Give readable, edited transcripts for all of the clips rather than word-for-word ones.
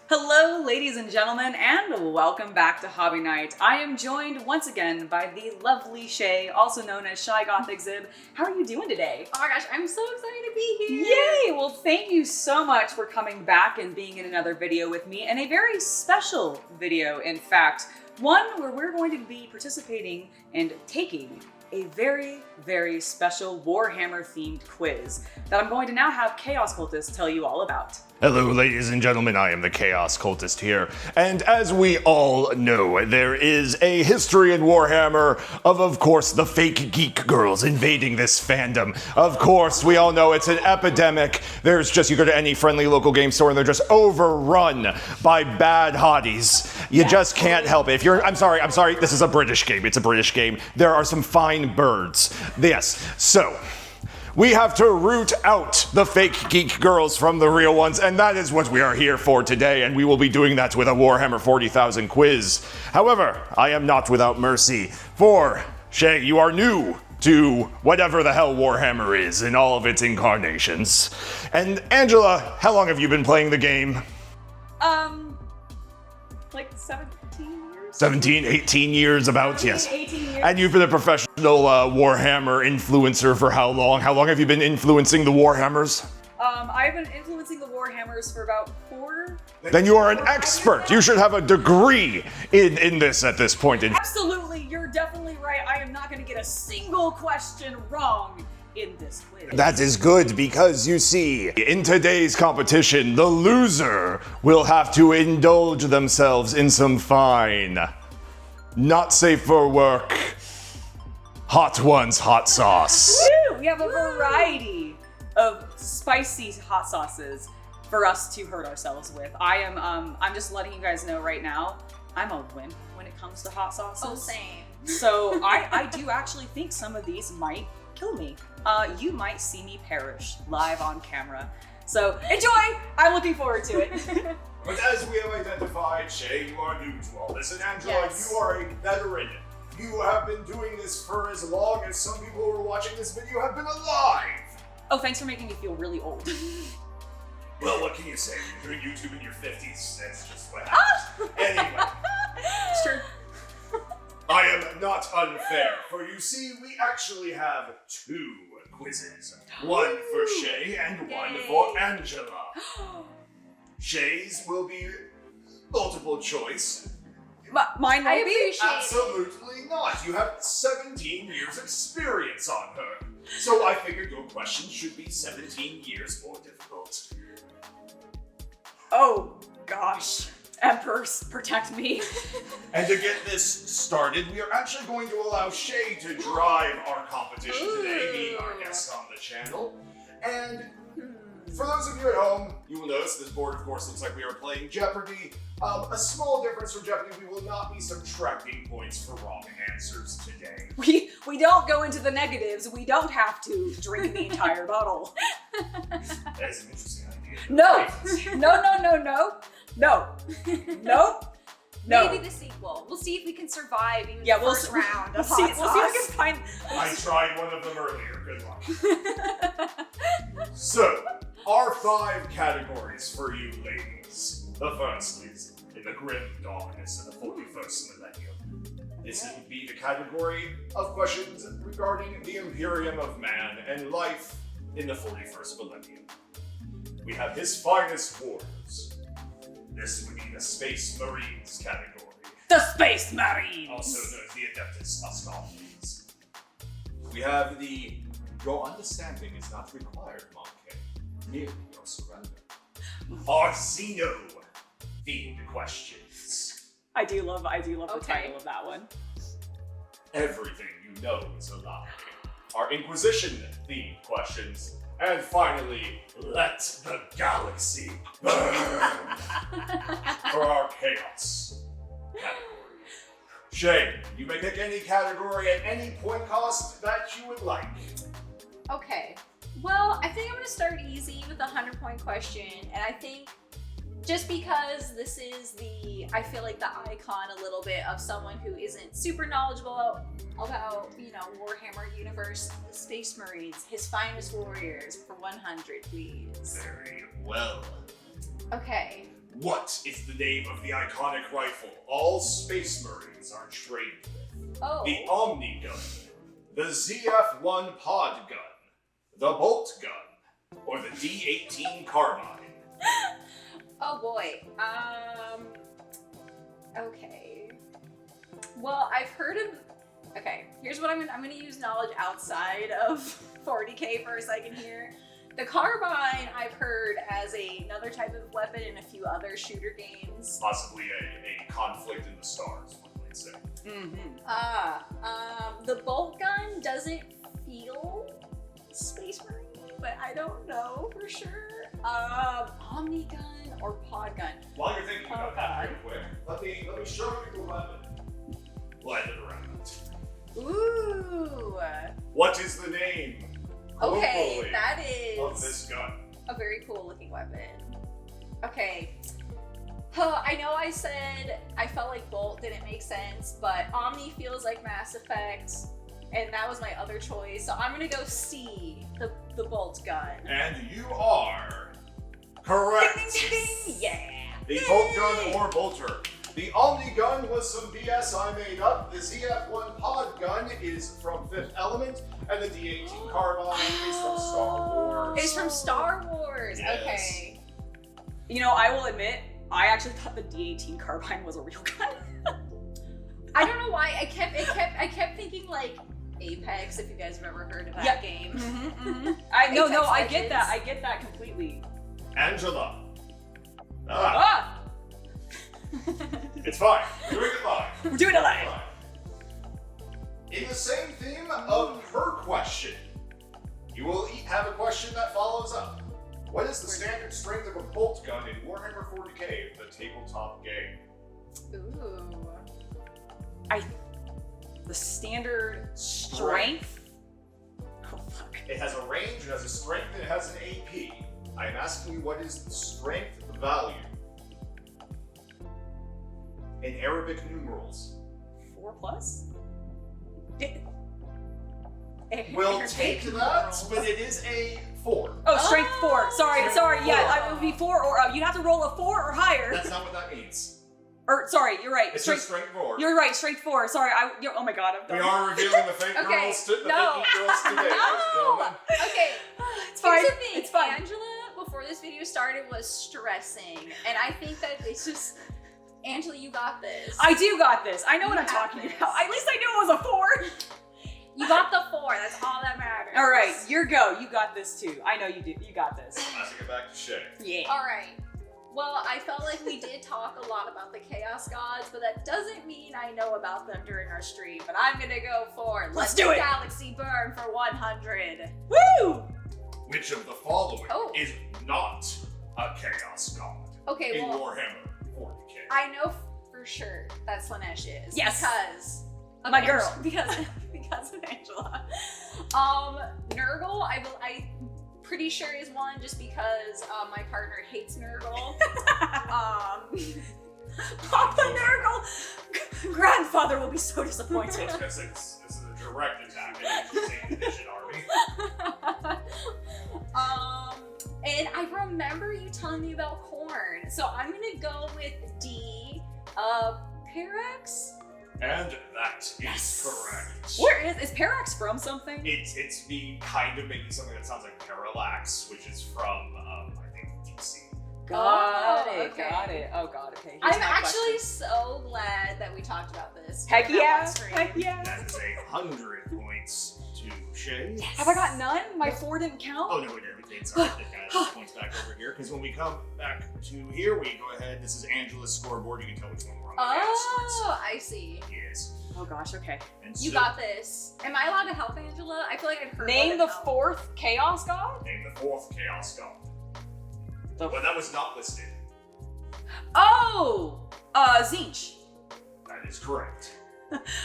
Hello, ladies and gentlemen, and welcome back to Hobby Night. I am joined once again by the lovely Shea, also known as ShyGothExhib. How are you doing today? Oh my gosh, I'm so excited to be here! Yay! Well, thank you so much for coming back and being in another video with me, and a very special video, in fact. One where we're going to be participating and taking a very, very special Warhammer-themed quiz that I'm going to now have Chaos Cultist tell you all about. Hello, ladies and gentlemen, I am the Chaos Cultist here, and as we all know, there is a history in Warhammer of course, the Fake Geek Girls invading this fandom. Of course, we all know it's an epidemic. There's just, you go to any friendly local game store and they're just overrun by bad hotties. You just can't help it. If you're, I'm sorry, this is a British game. It's a British game. There are some fine birds. Yes, so we have to root out the fake geek girls from the real ones, and that is what we are here for today, and we will be doing that with a Warhammer 40,000 quiz. However, I am not without mercy, for, Shea, you are new to whatever the hell Warhammer is in all of its incarnations. And Angela, how long have you been playing the game? Like 17 years? 17, 18 years about, yes. 18 years. And you've been a professional Warhammer influencer for how long? How long have you been influencing the Warhammers? I've been influencing the Warhammers for about 4. Then you are an expert. You should have a degree in this at this point. Absolutely, you're definitely right. I am not going to get a single question wrong in this quiz. That is good because you see, in today's competition, the loser will have to indulge themselves in some fine, not safe for work, hot ones hot sauce. Woo! We have a variety of spicy hot sauces for us to hurt ourselves with. I'm just letting you guys know right now, I'm a wimp when it comes to hot sauces. Oh, same. So I do actually think some of these might kill me. You might see me perish live on camera. So enjoy! I'm looking forward to it. But as we have identified, Shea, you are new to all this, and Angela, Yes. you are a veteran. You have been doing this for as long as some people who are watching this video have been alive. Oh, thanks for making me feel really old. Well, what can you say? You're doing YouTube in your 50s. That's just what happens. Anyway. Sure. I am not unfair, for you see, we actually have 2 quizzes. One for Shea and one for Angela. Shea's will be multiple choice. Mine I will be? appreciate it. Absolutely not. You have 17 years experience on her. So I figured your questions should be 17 years more difficult. Oh, gosh. Emperors, protect me. And to get this started, we are actually going to allow Shea to drive our competition today, being our guest on the channel. And for those of you at home, you will notice this board, of course, looks like we are playing Jeopardy. A small difference from Jeopardy, we will not be subtracting points for wrong answers today. We don't go into the negatives. We don't have to drink the entire bottle. That is an interesting idea. No. No. Maybe the sequel. We'll see if we can survive even the first round of hot We'll see if we sauce. can find. I tried one of them earlier. Good luck. So, our 5 categories for you ladies. The first is in the grim darkness of the 41st millennium. This would be the category of questions regarding the Imperium of Man and life in the 41st millennium. We have his finest warriors. This would be the Space Marines category. The Space Marines! Also known as the Adeptus Ascaldes. We have the Your understanding is not required, Monkey. Merely your surrender. Our Xeno-themed questions. I do love the title of that one. Everything you know is a lie. Our Inquisition-themed questions. And finally, let the galaxy burn for our chaos category. Shea, you may pick any category at any point cost that you would like. Okay. Well, I think I'm going to start easy with a 100-point question, and I think just because this is I feel like the icon a little bit of someone who isn't super knowledgeable about, Warhammer universe, the Space Marines, his finest warriors for 100, please. Very well. Okay. What is the name of the iconic rifle all Space Marines are trained with? Oh. The Omni Gun, the ZF-1 Pod Gun, the Bolt Gun, or the D-18 Carbine? Oh boy. Okay. Well, I've heard of. Okay, here's what I'm gonna use knowledge outside of 40k for a second here. The carbine I've heard as another type of weapon in a few other shooter games. Possibly a conflict in the stars, one might say. The bolt gun doesn't feel Space Marine, but I don't know for sure. Omni gun or pod gun? While you're thinking about that real quick, let me show you the weapon. Light it around. Ooh. What is the name? Okay, Hopefully, that is of this gun. a very cool looking weapon. Okay. I know I said I felt like Bolt didn't make sense, but Omni feels like Mass Effect, and that was my other choice. So I'm gonna go C, the Bolt gun. And you are correct. Ding, ding, ding, ding. Yeah. The Bolt Gun or Bolter. The Omni Gun was some BS I made up. The ZF-1 Pod Gun is from Fifth Element, and the D-18 Carbine is from Star Wars. It's from Star Wars. Yes. Okay. You know, I will admit, I actually thought the D-18 Carbine was a real gun. I don't know why I kept thinking like Apex, if you guys have ever heard of that game. I Apex get that. Legends. I get that completely. Angela. It's fine. We're doing it live. We're doing it live. In the same theme of her question, you will have a question that follows up. What is the standard strength of a bolt gun in Warhammer 40k, the tabletop game? Ooh. The standard strength? Oh, fuck. It has a range, it has a strength, and it has an AP. I am asking you what is the strength value in Arabic numerals? 4+? We'll take that, but it is a 4. Oh, strength 4. Sorry. Yeah, four. it would be 4 or you'd have to roll a 4 or higher. That's not what that means. Or sorry, you're right. It's just strength 4. You're right, strength 4. Sorry, oh my god, I'm done. We are revealing the fake Okay, girls, the no. fake girls today, ladies and gentlemen. Okay. It's fine. Here's the thing. It's fine. Angela, before this video started, was stressing, and I think that it's just. Angela, you got this. I do got this. I know what I'm have talking this. about. At least I knew it was a 4. You got the 4. That's all that matters. All right, your go. You got this too. I know you do. You got this. Passing it back to Shea. Yeah. All right. Well, I felt like we did talk a lot about the Chaos Gods, but that doesn't mean I know about them during our stream. But I'm gonna go for Let's Let do the it. Galaxy Burn for 100. Woo! Which of the following Oh. is not a Chaos God Okay, in well, Warhammer 40k? I know for sure that Slanesh is. Yes. Because of My girl. Because of Angela. Nurgle, I'm pretty sure is one just because my partner hates Nurgle. Papa Nurgle! Grandfather will be so disappointed. Because this is a direct attack against the 8th edition army. And I remember you telling me about corn, so I'm gonna go with D. Parax? And that is correct. Where is Parax from something? It's me kind of making something that sounds like Parallax, which is from, I think, DC. Got Oh, it, okay. got it. Oh god, okay. Here's I'm my actually question. so glad that we talked about this. Heck on yeah! stream. Heck yeah! That is 100 points to Shea. Have I got none? My 4 didn't count? Oh, no, we did. It's alright. It kind of points back over here, because when we come back to here, we go ahead. This is Angela's scoreboard. You can tell which one we're on. Oh, I see. Yes. Oh gosh, okay. And You so, got this. Am I allowed to help Angela? I feel like I've heard Name about the it now. 4th Chaos God? Name the 4th Chaos God. The- But that was not listed. Oh! Zinch. That is correct.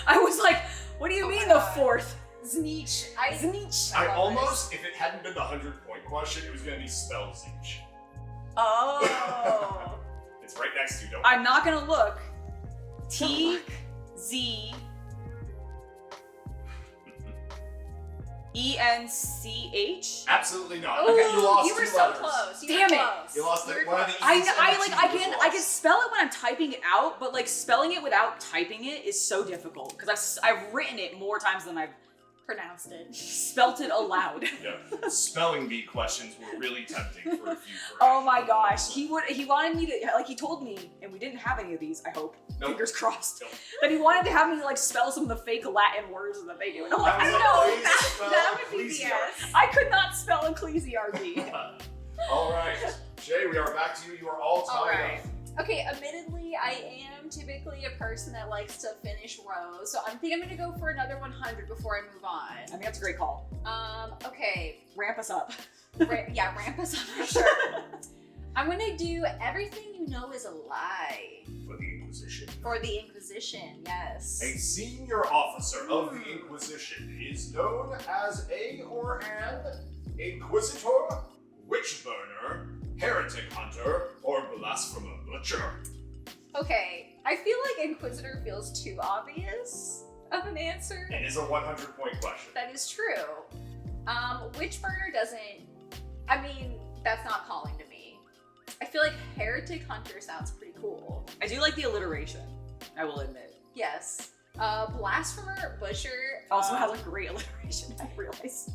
I was like, what do you Oh mean my the God. 4th? Zinch. Zinch. I love almost, if it hadn't been the 100-point question, it was going to be spell Zinch. Oh. It's right next to you, don't I'm not gonna look. T Z E-N-C-H? Absolutely not. Ooh, Okay, you lost you were 2 so letters. close. Damn it. Close. You lost were one of the close. I E's. can spell it when I'm typing it out, but like spelling it without typing it is so difficult because I've written it more times than I've Pronounced it. spelt it aloud. Yeah. Spelling bee questions were really tempting for a few. Oh my gosh, he wanted me to, like, he told me, and we didn't have any of these, I hope, Nope. fingers crossed, Nope. that he wanted to have me like spell some of the fake Latin words that they do. And I'm like, I was I like, know, please spell that would be ecclesiarchy. BS. I could not spell ecclesiarchy. All right, Shay, we are back to you. You are all tied All right. up. Okay, admittedly, I am typically a person that likes to finish rows, so I think I'm gonna go for another 100 before I move on. I think that's a great call. Okay, Ramp us up. ramp us up for sure. I'm gonna do everything you know is a lie. For the Inquisition. For the Inquisition, yes. A senior officer of the Inquisition is known as a or an inquisitor, witch burner, heretic hunter, or blasphemer butcher. Okay, I feel like Inquisitor feels too obvious of an answer. It is a 100-point question. That is true. Witchburner doesn't, I mean, that's not calling to me. I feel like Heretic Hunter sounds pretty cool. I do like the alliteration, I will admit. Yes. Blasphemer Butcher Also has a great alliteration, I realize.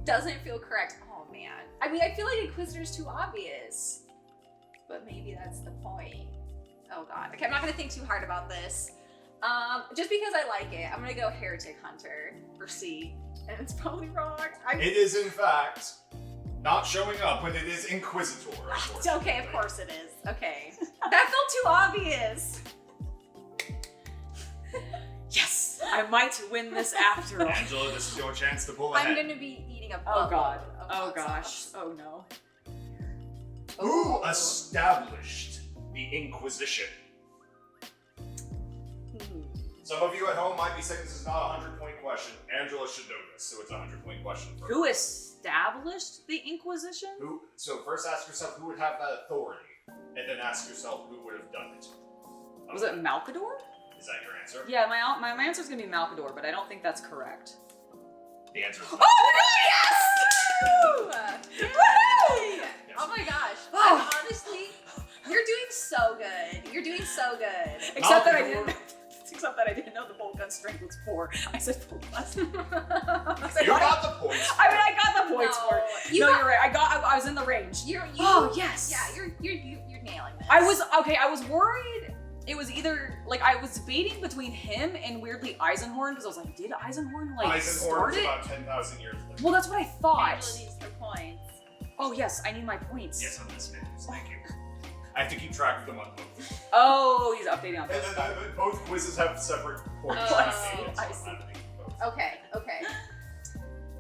doesn't feel correct. Oh man. I mean, I feel like Inquisitor's too obvious. But maybe that's the point. Oh god. Okay, I'm not gonna think too hard about this. Just because I like it, I'm gonna go Heretic Hunter for C. And it's probably wrong. It is, in fact, not showing up, but it is Inquisitor. It's okay, of course it is. Okay. That felt too obvious. Yes, I might win this after all. Angela, this is your chance to pull I'm ahead. gonna be eating a Oh buttload god. of Oh hot gosh. sauce. Oh no. Who Oh. established the Inquisition? Some of you at home might be saying this is not a 100-point question. Angela should know this, so it's a 100-point question for her. Who established the Inquisition? So first ask yourself who would have that authority, and then ask yourself who would have done it. Was it Malcador? Is that your answer? Yeah, my answer's gonna be Malcador, but I don't think that's correct. The answer is Oh my Woo! Yes! Yay! Yes. Oh my gosh. Oh. I'm honestly, you're doing so good. You're doing so good. Except that I Malcador. didn't. Except that I didn't know the bolt gun strength was 4. I said 4 plus. You got the points. I mean, I got the points for it. You No, got- you're right. I was in the range. You. Oh, yes. Yeah, you're nailing this. I was worried. It was either like I was debating between him and weirdly Eisenhorn because I was like, did Eisenhorn Eisenhorn start is it? about 10,000 years later. Well, that's what I thought. Angela needs her points. Oh yes, I need my points. Yes, I'm listening. Thank you. I have to keep track of them on both. Oh, he's updating on And this. then both quizzes have separate points. Oh, I see. Okay.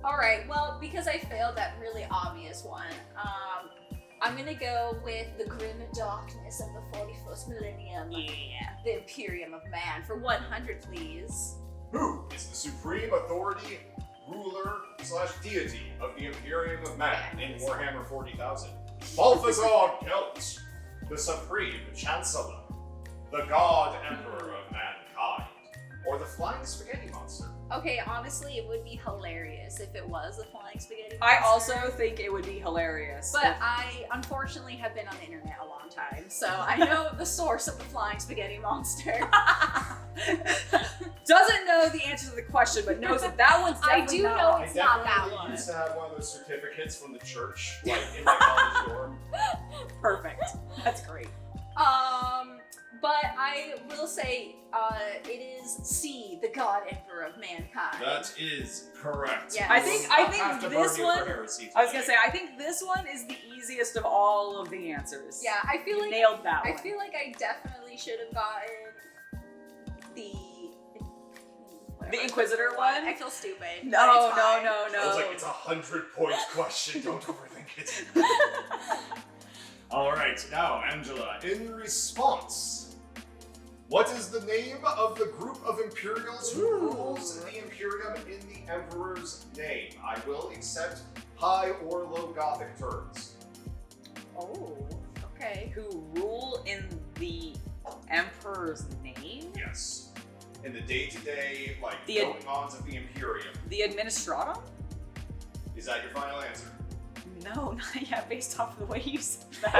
All right. Well, because I failed that really obvious one, I'm gonna go with the grim darkness of the 41st millennium. Yeah. The Imperium of Man for 100, please. Who is the supreme authority, ruler / deity of the Imperium of Man in Warhammer 40,000? Balthazar Gelt, the supreme chancellor, the god emperor of mankind, or the flying spaghetti monster? Okay, honestly, it would be hilarious if it was the flying spaghetti I monster. also think it would be hilarious. But I unfortunately have been on the internet a long time, so I know the source of the flying spaghetti monster. Doesn't know the answer to the question, but knows that one's I definitely do not. know I it's not that definitely one. used to have one of those certificates from the church, like in my college dorm. Perfect. That's great. But I will say, it is C, the God Emperor of mankind. That is correct. Yes. I think Have to this burn you one. for heresy I was gonna today. say I think this one is the easiest of all of the answers. Yeah, I feel You like nailed that I one. feel like I definitely should have gotten the The Inquisitor one? I feel stupid. but No, it's no, fine. no, I was no. like, it's a 100-point question. Don't overthink it. All right, now Angela, in response, what is the name of the group of Imperials who rules the Imperium in the Emperor's name? I will accept high or low Gothic terms. Oh, okay. Who rule in the Emperor's name? Yes. in the day-to-day, like, The going-ons of the Imperium. The Administratum? Is that your final answer? No, not yet, based off of the way you said that.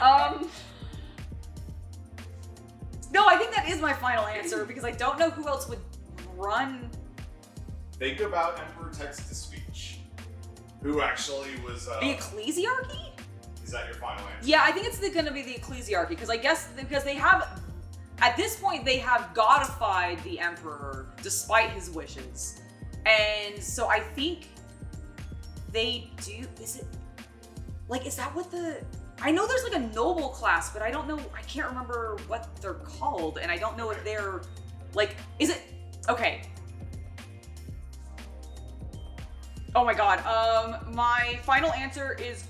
Okay. No, I think that is my final answer because I don't know who else would run. Think about Emperor Text-to-Speech, who actually was, The Ecclesiarchy? Is that your final answer? Yeah, I think it's gonna be the Ecclesiarchy because I guess because they have, at this point, they have godified the Emperor despite his wishes. And so I think they do, is that what I know there's like a noble class, but I don't know, I can't remember what they're called, and I don't know if they're, like, okay. Oh my god, my final answer is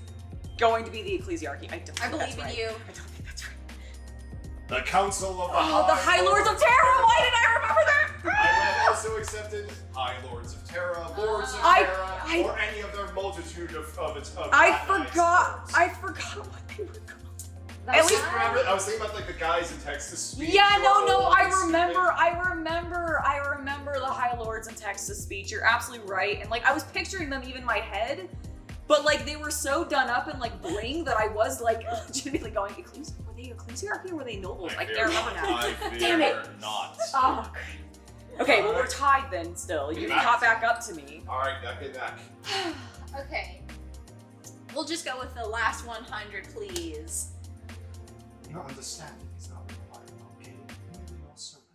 going to be the Ecclesiarchy. I believe in you. I don't think that's right. The Council of the the High Lords of Terra! Why did I remember that? I have also accepted High Lords of Terra, Lords of Terra, or any of their multitude of I forgot what they were called. At least I was thinking about like the guys in Text-to-Speech. Yeah, no, I remember the High Lords in Text-to-Speech. You're absolutely right. And like I was picturing them even in my head, but like they were so done up and like bling that I was like legitimately going, were they Ecclesiarchy or were they nobles? I can't remember now. Damn it. Not. Oh, great. Okay, well we're tied then still. You caught back up to me. Alright, neck. Okay. We'll just go with the last 100, please. Your understanding is not required, okay? You will surrender.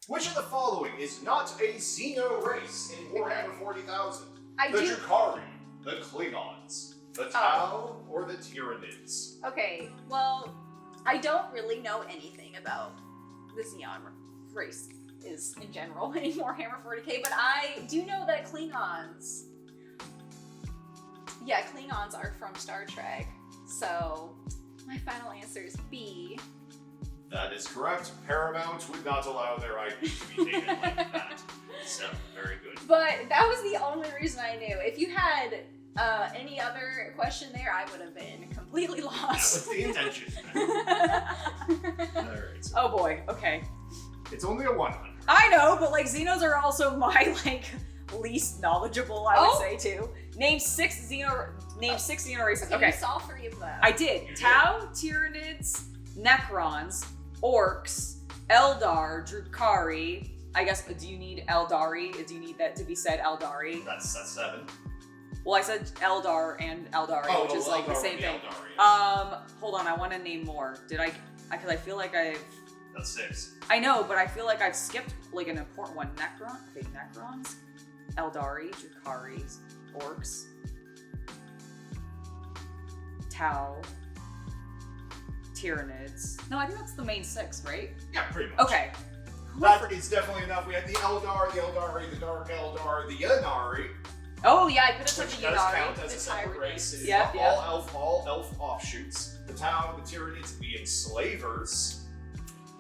Which of the following is not a Xeno race in Warhammer 40,000? The Drukhari, the Klingons, the Tau, or the Tyranids? Okay, well, I don't really know anything about the Xeon race is in general in Warhammer 40k, but I do know that Klingons are from Star Trek, so my final answer is B. That is correct. Paramount would not allow their IP to be taken like that. So, very good. But that was the only reason I knew. If you had any other question there, I would have been completely lost. That was the intention. Alright. So Oh boy, okay. it's only a 100. I know, but like Xenos are also my like least knowledgeable, I would say too. Name six Xeno races. Okay. You saw 3 of them. I did. Tau, Tyranids, Necrons, Orcs, Eldar, Drukhari. I guess, do you need Eldari? Do you need that to be said, Eldari? That's 7. Well, I said Eldar and Eldari, which is like the same thing. Eldari, Hold on, I want to name more. Because I feel like that's 6. I know, but I feel like I've skipped like an important one. Necrons, Eldari, Drukhari, Orcs, Tau, Tyranids. No, I think that's the main 6, right? Yeah, pretty much. Okay. That is definitely enough. We had the Eldar, the Eldari, the Dark Eldar, the Yanari. Oh yeah, I put it Which the does Yanari. count as a separate race. Yep. All elf offshoots. The Tau, the Tyranids, the Enslavers.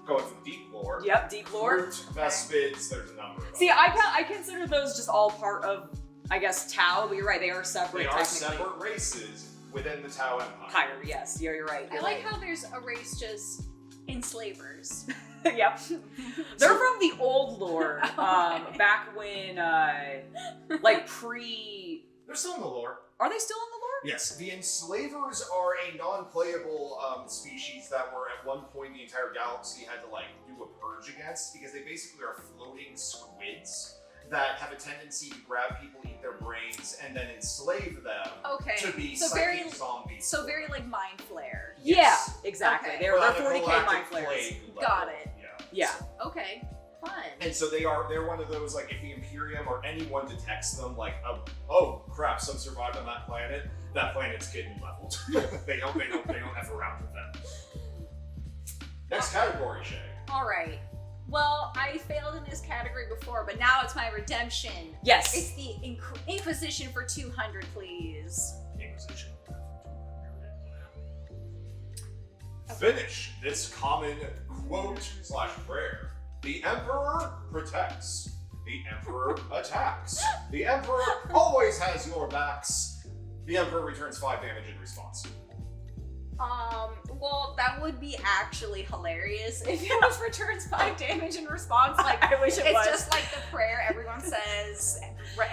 Going from deep lore. Yep, deep lore. Brute, Vespids, there's a number of them. See, I consider those just all part of, I guess, Tau, but you're right, they are separate. They are technically. separate races within the Tau Empire. Yes, you're right. I like how there's a race just enslavers. Yep. They're from the old lore, back when, like They're still in the lore. Are they still in the lore? Yes, the Enslavers are a non-playable species that were at one point the entire galaxy had to like do a purge against because they basically are floating squids that have a tendency to grab people, eat their brains, and then enslave them to be psychic zombies. So very like Mind Flare. Yes. Yeah, exactly. Okay. They're 40k mind flayers. Got it. Yeah. Okay. Fun. And so they're one of those, like, if the Imperium or anyone detects them, like, oh crap, some survived on that planet's kidney leveled. they don't F around with them. Next category, Shay. Alright. Well, I failed in this category before, but now it's my redemption. Yes. It's the Inquisition for 200, please. Inquisition. Finish this common quote/prayer. The Emperor protects. The Emperor attacks. The Emperor always has your backs. The Emperor returns 5 damage in response. Well, that would be actually hilarious if it was returns 5 damage in response. Like, I wish it it's was. just like the prayer everyone says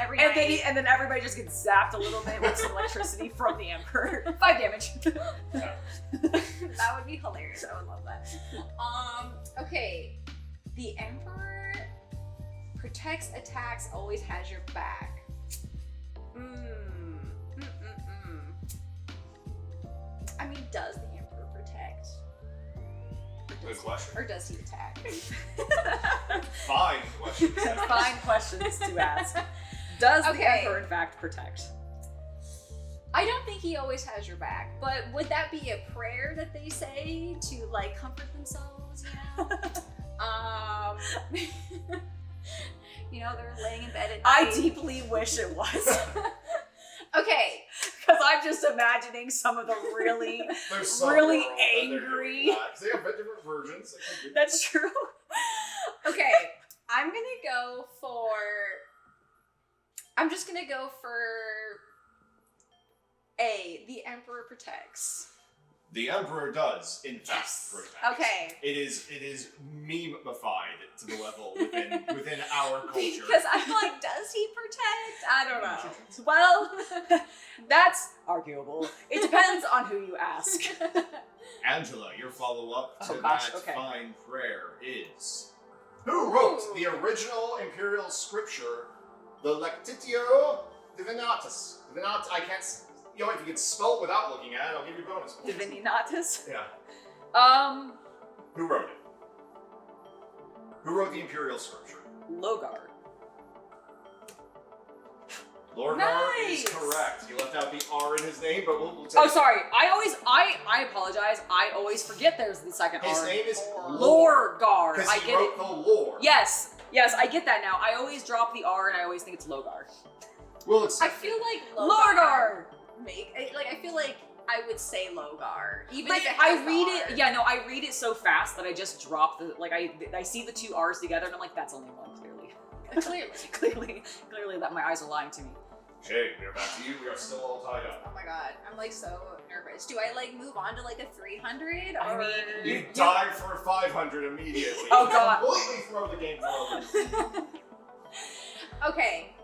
every And night. then everybody just gets zapped a little bit with some electricity from the Emperor. 5 damage. That would be hilarious. I would love that. Okay. The Emperor protects, attacks, always has your back. I mean, does the Emperor protect? Good question. Or does he attack? Fine question. Fine questions to ask. Does the Okay. Emperor in fact protect? I don't think he always has your back, but would that be a prayer that they say to like comfort themselves, you know? You know, they're laying in bed at I night. deeply wish it was. Okay. Because I'm just imagining some of the really, There's some really world that they're angry. doing that. They have different versions. It could be- That's true. Okay. I'm just gonna go for A, the Emperor protects. The Emperor does, in fact, Yes. protect. Okay. It is meme-ified to the level within our culture. Because I'm like, does he protect? I don't know. Well, that's arguable. It depends on who you ask. Angela, your follow-up to Oh, gosh, that okay. fine prayer is: who wrote the original imperial scripture, the Lectitio Divinatus? I can't. You know, if you could spell it without looking at it, I'll give you bonus points. Divinatus? Yeah. Who wrote it? Who wrote the imperial scripture? Logar. Lorgar Nice. is correct. He left out the R in his name, but we'll take Oh, it. sorry. I apologize. I always forget there's the second His R. name is Lore. Lorgar. Because I he get wrote it. the lore. Yes, I get that now. I always drop the R and I always think it's Logar. We'll I accept feel like Lorgar! I feel like I would say Logar. Even Like, if it has I the read R. it, yeah, no, I read it so fast that I just drop the, like, I see the two R's together and I'm like, that's only one, clearly. Clearly that my eyes are lying to me. Shay, we are back to you. We are still all tied up. Oh my god, I'm like so nervous. Do I like move on to like a 300? I or... mean, You die for 500 immediately. Oh, You God. completely throw the game forward. Okay,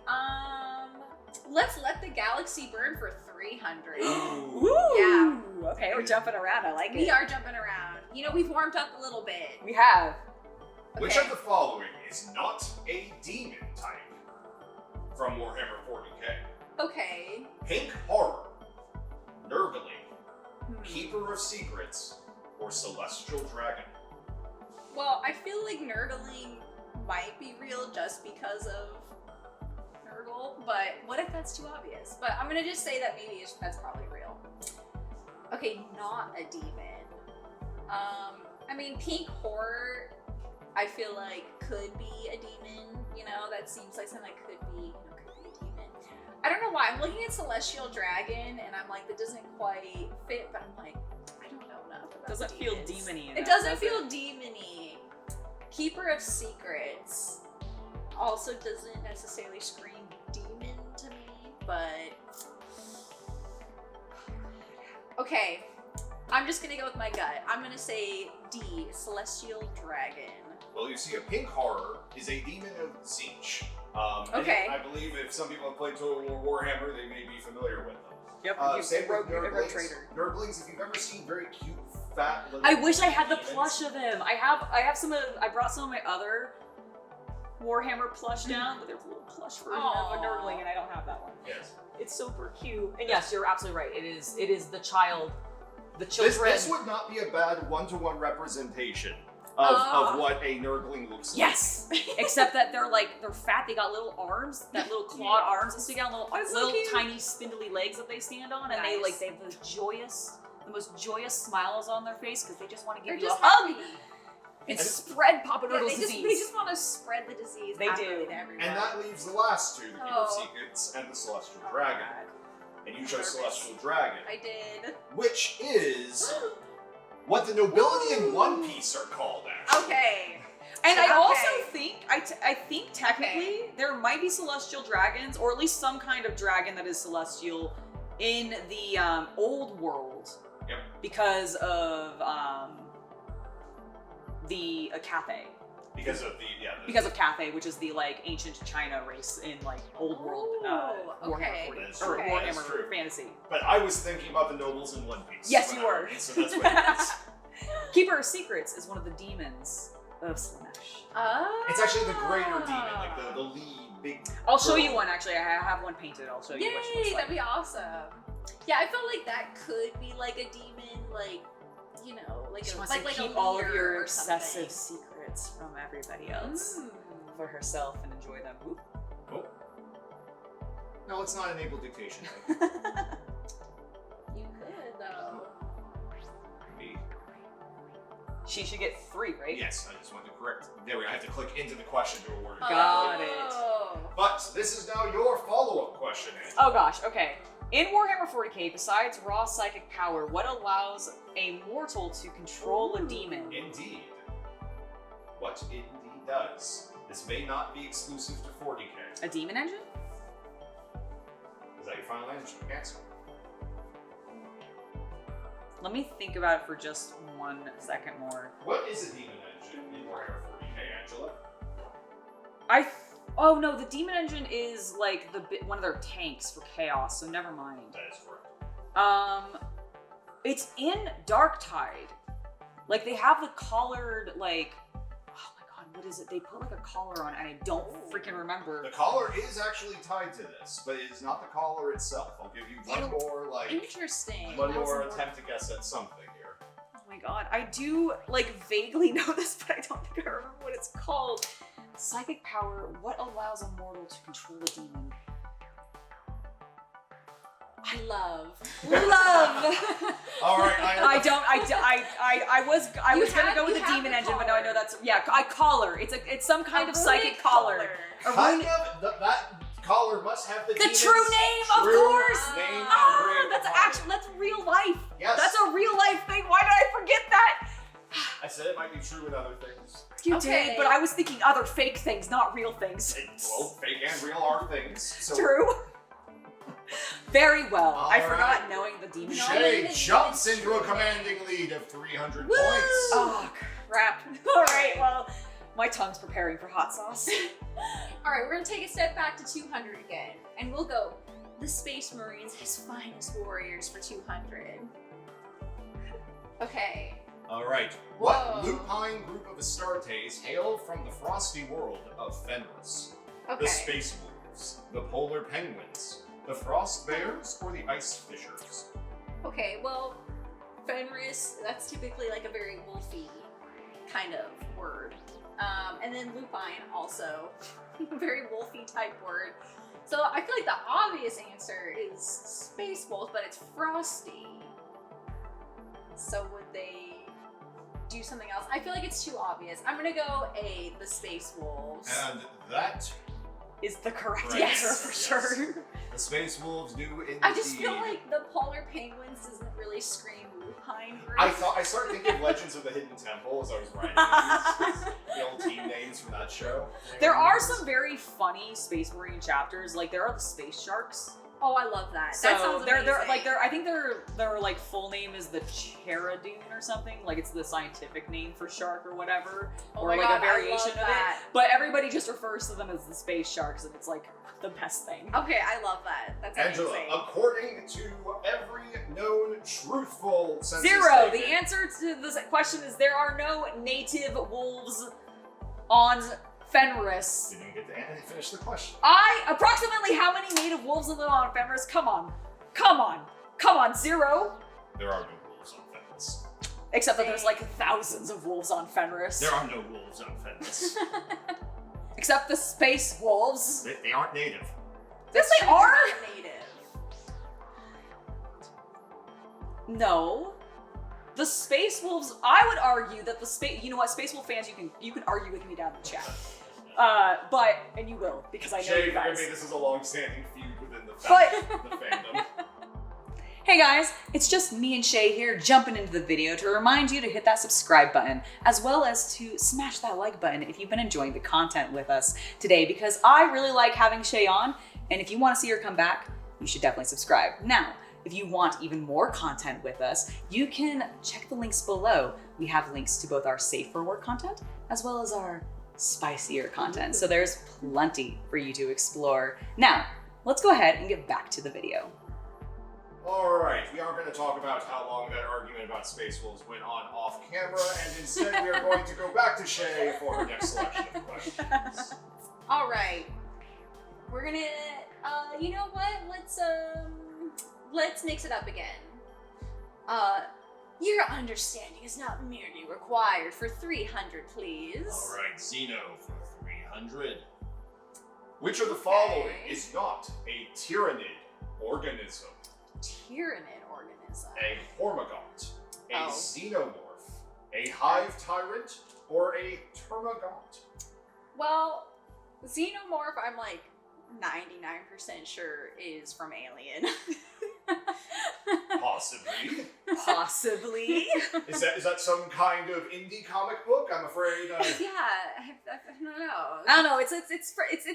let's let the galaxy burn for 300. Ooh! Yeah. Okay, we're jumping around. I like it. We are jumping around. You know, we've warmed up a little bit. We have. Which Okay. of the following is not a demon type from Warhammer 40k? Okay. Pink Horror, Nurgling, Keeper of Secrets, or Celestial Dragon? Well, I feel like Nurgling might be real just because of Nurgle, but what if that's too obvious? But I'm gonna just say that maybe that's probably real. Okay, not a demon. I mean, Pink Horror, I feel like could be a demon. You know, that seems like something that could be a demon. I don't know why. I'm looking at Celestial Dragon, and I'm like, that doesn't quite fit. But I'm like, I don't know enough about Doesn't feel demons. demony. It doesn't feel demony. Keeper of Secrets also doesn't necessarily scream demon to me, but okay. I'm just gonna go with my gut. I'm gonna say D, Celestial Dragon. Well, you see, a Pink Horror is a demon of Tzeentch. Okay. And I believe if some people have played Total War Warhammer, they may be familiar with them. Yep. Same with Rogue Nurglings. Trader. Nurglings, if you've ever seen very cute, fat little I wish I had the demons- plush of him. I have some of. I brought some of my other Warhammer plush down, but there's a little plush version of a Aw. Nurgling, and I don't have that one. Yes. It's super cute. And yes, you're absolutely right. It is the child, the This, children. this would not be a bad one-to-one representation of what a Nurgling looks like. Yes, except that they're fat. They got little arms, that little clawed arms that stick out, That's so little cute. tiny spindly legs that they stand on, and Nice. they have the most joyous smiles on their face because they just want to give They're you a just hug happy. and spread Papa Yeah, Noodle's they disease. just want to spread the disease. They happily do. to everyone. And that leaves the last two, the Keeper of Oh. Secrets and the Celestial Oh, Dragon. God. And you I'm chose nervous. Celestial Dragon, I did. which is what the nobility in One Piece are called, actually. Okay. And I Okay. also think, I think technically there might be celestial dragons, or at least some kind of dragon that is celestial in the old world Yep. Because of the Cathay. Because of Because of Cathay, which is the like ancient China race in like old world okay. Warhammer fantasy. But I was thinking about the nobles in One Piece. Yes, you were. So that's what it is. Keeper of Secrets is one of the demons of Slanesh. Oh. It's actually the greater demon, like the lead big. I'll show girl. you one actually. I have one painted. I'll show you what she looks Yay, like. that'd be awesome. Yeah, I felt like that could be like a demon, like, you know, like She a, wants like, to like keep a all of leader your or excessive something. secrets from everybody else for herself and enjoy them. Oop. Oh. No, it's not enable dictation. You could though. Me. She should get 3, right? Yes, I just want to correct. There we go. I have to click into the question to a word. Got it. Oh. But this is now your follow-up question, Angie. Oh gosh, okay. In Warhammer 40k, besides raw psychic power, what allows a mortal to control a demon? Indeed. What it indeed does. This may not be exclusive to 40k. A demon engine? Is that your final answer? Let me think about it for just 1 second more. What is a demon engine in Warhammer 40k, Angela? Oh no, the demon engine is like one of their tanks for chaos, so never mind. That is correct. It's in Darktide. Like they have the collared like, oh my god, what is it? They put like a collar on, and I don't freaking remember. The collar is actually tied to this, but it is not the collar itself. I'll give you one more Interesting. one more attempt to guess at something here. Oh my god, I do like vaguely know this, but I don't think I remember what it's called. Psychic power, what allows a mortal to control a demon? Love. All right, I was gonna go with the demon engine, but no, I know that's collar. It's some kind of psychic collar. Kind of. That collar must have the demon's true name, of true course. Name That's real life. Yes. That's a real life thing. Why did I forget that? I said it might be true in other things. You did, but I was thinking other fake things, not real things. Well, fake and real are things. So True. Very well. All I right. forgot knowing the demon. Shea jumps into a commanding lead of 300 points. Oh crap! All right, well, my tongue's preparing for hot sauce. All right, we're gonna take a step back to 200 again, and we'll go the Space Marines, his finest warriors for 200. Okay. All right. Whoa. What lupine group of Astartes hail from the frosty world of Fenris? Okay. The Space Wolves, the Polar Penguins, the Frost Bears, or the Ice Fishers? Okay, well, Fenris, that's typically like a very wolfy kind of word. And then lupine also, very wolfy type word. So I feel like the obvious answer is Space Wolves, but it's frosty. So would they do something else? I feel like it's too obvious. I'm gonna go A, the Space Wolves. And that Is the correct Right. answer Yes. for sure. the Space Wolves do indeed. I just feel like the Polar Penguins doesn't really scream lupine group. I started thinking of Legends of the Hidden Temple as I was writing these. The old team names from that show. There are some very funny Space Marine chapters. Like there are the Space Sharks. Oh, I love that. So That sounds amazing. they're like I think their like full name is the Cheradoon or something. Like it's the scientific name for shark or whatever, Oh or my like God, a variation I love of that. it. But everybody just refers to them as the Space Sharks, and it's like the best thing. Okay, I love that. That's Angela, amazing. according to every known truthful census 0. The taken- answer to this question is there are no native wolves on Fenris. Didn't get to finish the question. Approximately how many native wolves live on Fenris? Come on. 0. There are no wolves on Fenris. Except that there's like thousands of wolves on Fenris. There are no wolves on Fenris. Except the space wolves. They aren't native. Yes, they are. Native. No. The space wolves, I would argue that the space, you know what, Space Wolf fans, you can argue with me down in the chat. And you will, because I know Shea, you guys. forgive me, this is a long-standing feud within the But- fandom. Hey guys, it's just me and Shay here jumping into the video to remind you to hit that subscribe button, as well as to smash that like button if you've been enjoying the content with us today, because I really like having Shay on, and if you want to see her come back, you should definitely subscribe. Now, if you want even more content with us, you can check the links below. We have links to both our safe for work content as well as our spicier content. So there's plenty for you to explore. Now, let's go ahead and get back to the video. All right, we aren't going to talk about how long that argument about Space Wolves went on off camera, and instead we are going to go back to Shea for her next selection of questions. All right, we're gonna, you know what? Let's mix it up again. Your understanding is not merely required for 300, please. All right, Zeno for 300. Which of the following is not a tyrannid organism? Tyrannid organism. A hormigaunt, a Oh. xenomorph, a hive tyrant, or a termagant? Well, xenomorph, I'm like 99% sure is from Alien. Possibly. Possibly. Is that some kind of indie comic book? I'm afraid. Yeah, I don't know. I don't know. It's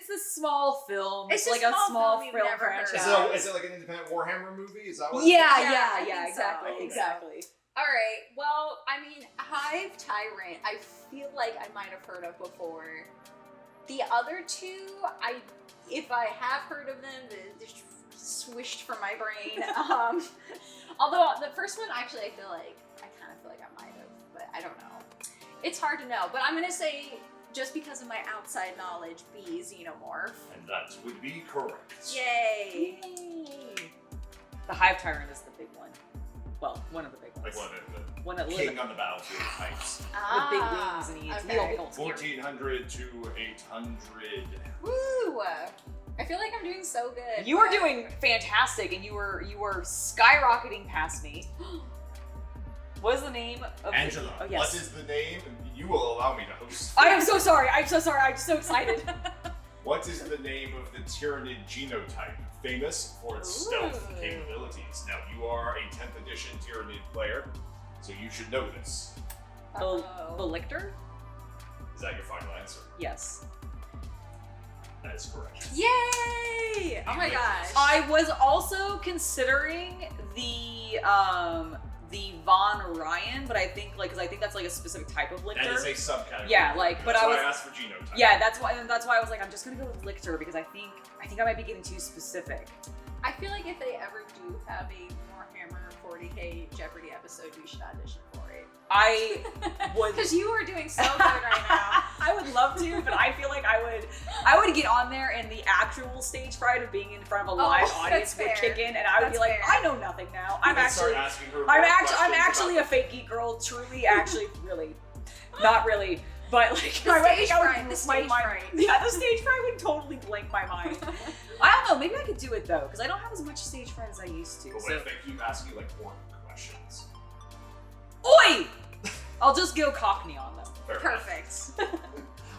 this small film. It's like a a small small film we've film never heard franchise. of. Is it like an independent Warhammer movie? Is that what? Yeah, I yeah, think exactly, so. exactly. All right. Well, I mean, Hive Tyrant, I feel like I might have heard of before. The other two, if I have heard of them, they just swished from my brain. Although the first one, actually, I kind of feel like I might have, but I don't know. It's hard to know, but I'm gonna say, just because of my outside knowledge, B, Xenomorph. And that would be correct. Yay! The Hive Tyrant is the big one. Well, one of the big Like ones. one of the king on the battlefield types. With big wings and he eats okay. 1400 to 800. Woo! I feel like I'm doing so good. You were but- doing fantastic, and you were skyrocketing past me. What is the name of Angela, Oh, yes. what is the name? You will allow me to host. I am so sorry. I'm so sorry. I'm so excited. What is the name of the tyrannid genotype, famous for its stealth capabilities? Now, you are a 10th edition tyrannid player, so you should know this. The Lictor? Is that your final answer? Yes. That is correct. Yay! Oh my gosh. I was also considering the Von Ryan, but I think because I think that's like a specific type of Lictor. That is a subcategory. Yeah, like, but that's I why was- I asked for genotype. Yeah, that's why I was like, I'm just gonna go with Lictor because I think I might be getting too specific. I feel like if they ever do have a Warhammer 40k Jeopardy episode, we should audition for it. I would. Because you are doing so good right now. I would love to, but I feel like I would get on there and the actual stage fright of being in front of a live audience that's would fair. kick in, and I would be like, That's I know nothing now. I'm Start asking her I'm more actually questions a fake geek girl. Truly, actually, really, not really, but like The stage fright, the stage fright. Yeah, the stage fright would totally blank my mind. I don't know. Maybe I could do it though, because I don't have as much stage fright as I used to. But what if they keep asking you like more questions? Oi! I'll just go Cockney on them. Fair enough. Perfect.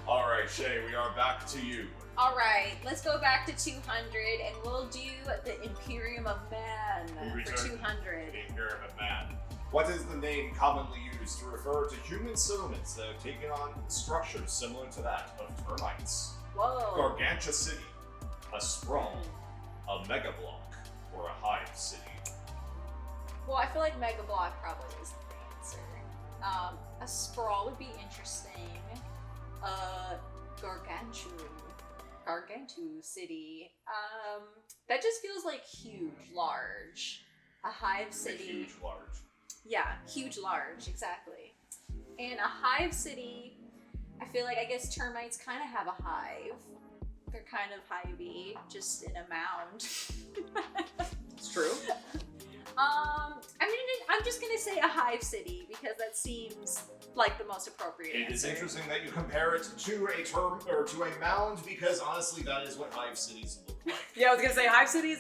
All right, Shay, we are back to you. All right, let's go back to 200, and we'll do the Imperium of Man We for return 200. The Imperium of Man. What is the name commonly used to refer to human settlements that have taken on structures similar to that of termites? Whoa. Gargantua City, a sprawl, a mega block, or a hive city? Well, I feel like Mega Block probably is the answer. A sprawl would be interesting. Gargantua City. That just feels like huge, large. A hive A city. huge, large. Yeah, huge, large, exactly. And a hive city, I feel like, I guess termites kind of have a hive. They're kind of hivey, just in a mound. It's true. I mean, I'm just gonna say a hive city because that seems like the most appropriate It answer. is interesting that you compare it to a term or to a mound because honestly, that is what hive cities look like. Yeah, I was gonna say Hive Cities,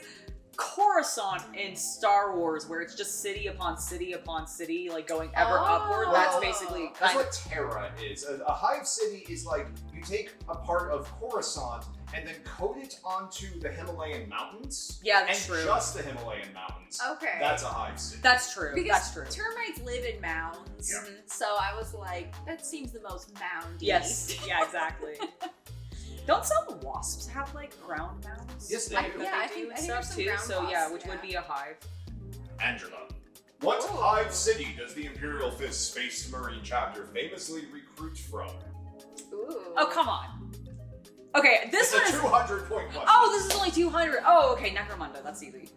Coruscant in Star Wars, where it's just city upon city upon city, like going ever upward. That's Oh. basically That's kind what Terra is. A hive city is like you take a part of Coruscant and then coat it onto the Himalayan mountains. Yeah, that's and true. just the Himalayan mountains. Okay. That's a hive city. That's true. Because That's true. termites live in mounds, Yeah. so I was like, that seems the most moundy. Yes. Yeah, exactly. Don't some wasps have like ground mounds? Yes, they Like, do. that Yeah, they I do think and there's stuff some too. ground So yeah, wasps, which yeah. would be a hive. Angela. What hive city does the Imperial Fist Space Marine chapter famously recruit from? Ooh. Oh, come on. Okay, this It's one a is... 200-point question. Oh, this is only 200. Oh, okay, Necromunda. That's easy.